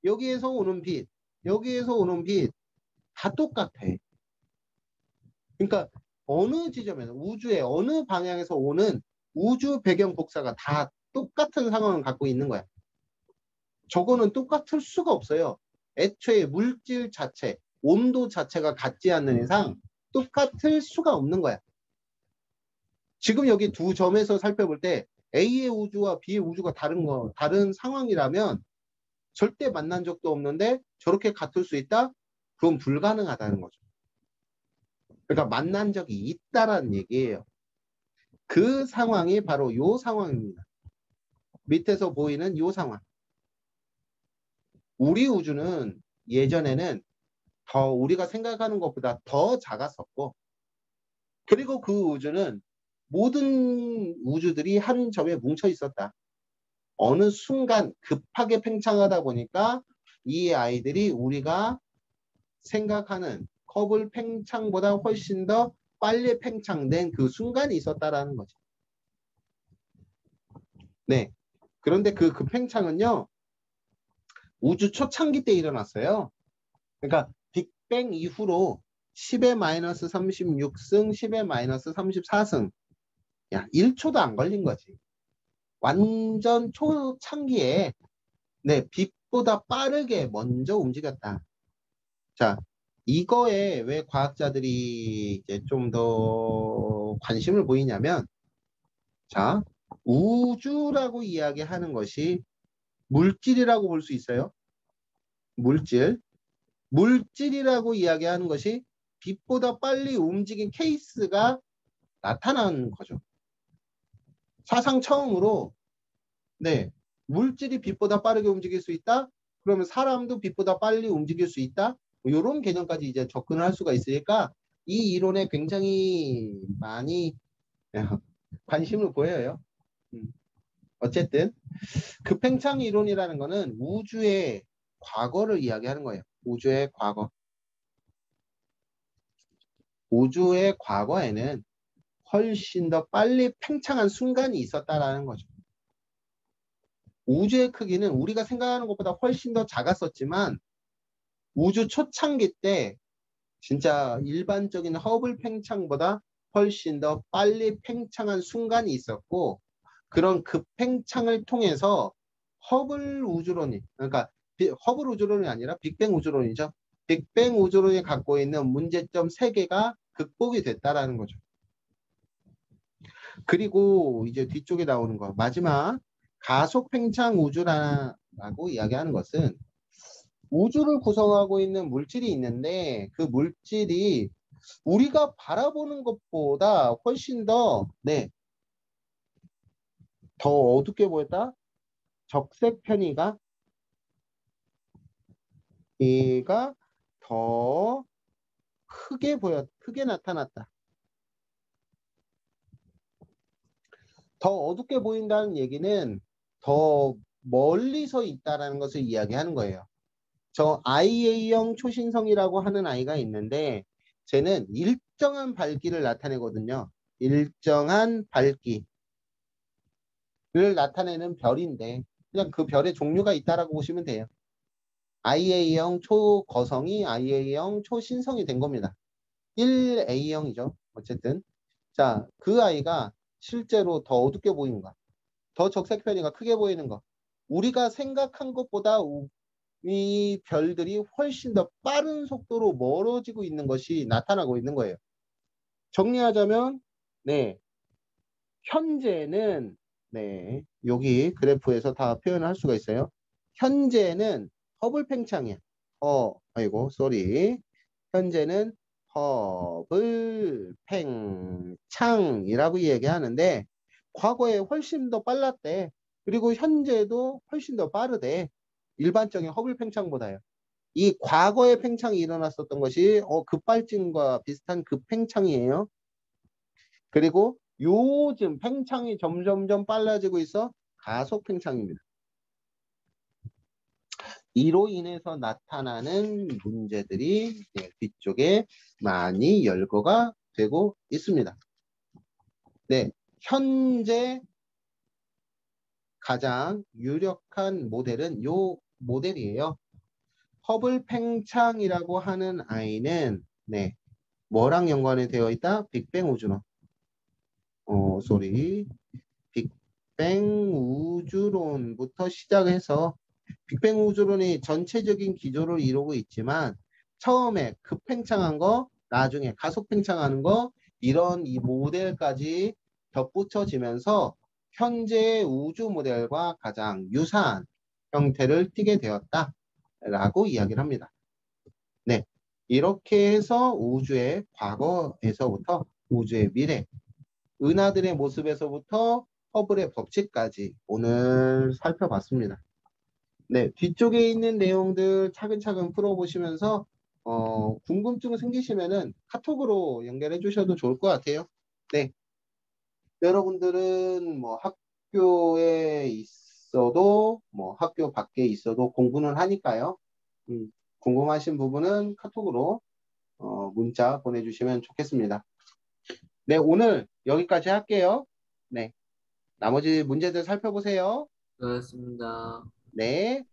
Speaker 1: 여기에서 오는 빛, 여기에서 오는 빛, 다 똑같아. 그러니까 어느 지점에서 우주의 어느 방향에서 오는 우주 배경 복사가 다 똑같은 상황을 갖고 있는 거야. 저거는 똑같을 수가 없어요. 애초에 물질 자체, 온도 자체가 같지 않는 이상 똑같을 수가 없는 거야. 지금 여기 두 점에서 살펴볼 때 A의 우주와 B의 우주가 다른 상황이라면 절대 만난 적도 없는데 저렇게 같을 수 있다? 그건 불가능하다는 거죠. 그러니까 만난 적이 있다라는 얘기예요. 그 상황이 바로 요 상황입니다. 밑에서 보이는 요 상황. 우리 우주는 예전에는 더 우리가 생각하는 것보다 더 작았었고, 그리고 그 우주는 모든 우주들이 한 점에 뭉쳐 있었다. 어느 순간 급하게 팽창하다 보니까 이 아이들이 우리가 생각하는 커블 팽창보다 훨씬 더 빨리 팽창된 그 순간이 있었다라는 거죠. 네. 그런데 그 급팽창은요, 우주 초창기 때 일어났어요. 그러니까 빅뱅 이후로 10의 마이너스 36승, 10의 마이너스 34승. 야, 1초도 안 걸린 거지. 완전 초창기에 네, 빛보다 빠르게 먼저 움직였다. 자, 이거에 왜 과학자들이 이제 좀 더 관심을 보이냐면, 자, 우주라고 이야기하는 것이 물질이라고 볼 수 있어요. 물질. 물질이라고 이야기하는 것이 빛보다 빨리 움직인 케이스가 나타나는 거죠. 사상 처음으로, 네, 물질이 빛보다 빠르게 움직일 수 있다? 그러면 사람도 빛보다 빨리 움직일 수 있다? 이런 개념까지 이제 접근을 할 수가 있으니까 이 이론에 굉장히 많이 관심을 보여요. 어쨌든 급팽창 이론이라는 거는 우주의 과거를 이야기하는 거예요. 우주의 과거. 우주의 과거에는 훨씬 더 빨리 팽창한 순간이 있었다라는 거죠. 우주의 크기는 우리가 생각하는 것보다 훨씬 더 작았었지만 우주 초창기 때 진짜 일반적인 허블 팽창보다 훨씬 더 빨리 팽창한 순간이 있었고 그런 급팽창을 통해서 허블 우주론이 그러니까 허블 우주론이 아니라 빅뱅 우주론이죠. 빅뱅 우주론이 갖고 있는 문제점 3개가 극복이 됐다라는 거죠. 그리고 이제 뒤쪽에 나오는 거 마지막 가속 팽창 우주라고 이야기하는 것은 우주를 구성하고 있는 물질이 있는데 그 물질이 우리가 바라보는 것보다 훨씬 더, 네, 더 어둡게 보였다? 적색 편의가 얘가 더 크게 나타났다. 더 어둡게 보인다는 얘기는 더 멀리서 있다라는 것을 이야기하는 거예요. 저 IA형 초신성이라고 하는 아이가 있는데 쟤는 일정한 밝기를 나타내거든요. 일정한 밝기를 나타내는 별인데 그냥 그 별의 종류가 있다라고 보시면 돼요. IA형 초거성이 IA형 초신성이 된 겁니다. 1A형이죠. 어쨌든 자, 그 아이가 실제로 더 어둡게 보이는가? 더 적색편이가 크게 보이는 거. 우리가 생각한 것보다 이 별들이 훨씬 더 빠른 속도로 멀어지고 있는 것이 나타나고 있는 거예요. 정리하자면, 네, 현재는, 네, 여기 그래프에서 다 표현을 할 수가 있어요. 현재는 허블 팽창이야. 아이고, 쏘리. 현재는 허블 팽창이라고 얘기하는데, 과거에 훨씬 더 빨랐대. 그리고 현재도 훨씬 더 빠르대. 일반적인 허블 팽창보다요. 이 과거에 팽창이 일어났었던 것이 급발진과 비슷한 급팽창이에요. 그리고 요즘 팽창이 점점점 빨라지고 있어 가속 팽창입니다. 이로 인해서 나타나는 문제들이 뒤쪽에 많이 열거가 되고 있습니다. 네, 현재 가장 유력한 모델은 요 모델이에요. 허블 팽창이라고 하는 아이는 네, 뭐랑 연관이 되어 있다? 빅뱅 우주론. 쏘리. 빅뱅 우주론부터 시작해서 빅뱅 우주론이 전체적인 기조를 이루고 있지만 처음에 급팽창한 거, 나중에 가속 팽창하는 거 이런 이 모델까지 덧붙여지면서 현재의 우주 모델과 가장 유사한 형태를 띠게 되었다라고 이야기를 합니다. 네, 이렇게 해서 우주의 과거에서부터 우주의 미래, 은하들의 모습에서부터 허블의 법칙까지 오늘 살펴봤습니다. 네, 뒤쪽에 있는 내용들 차근차근 풀어보시면서 궁금증 생기시면은 카톡으로 연결해 주셔도 좋을 것 같아요. 네, 여러분들은 뭐 학교에 있어도 뭐 학교 밖에 있어도 공부는 하니까요. 궁금하신 부분은 카톡으로 문자 보내주시면 좋겠습니다. 네, 오늘 여기까지 할게요. 네, 나머지 문제들 살펴보세요.
Speaker 2: 수고하셨습니다.
Speaker 1: 네.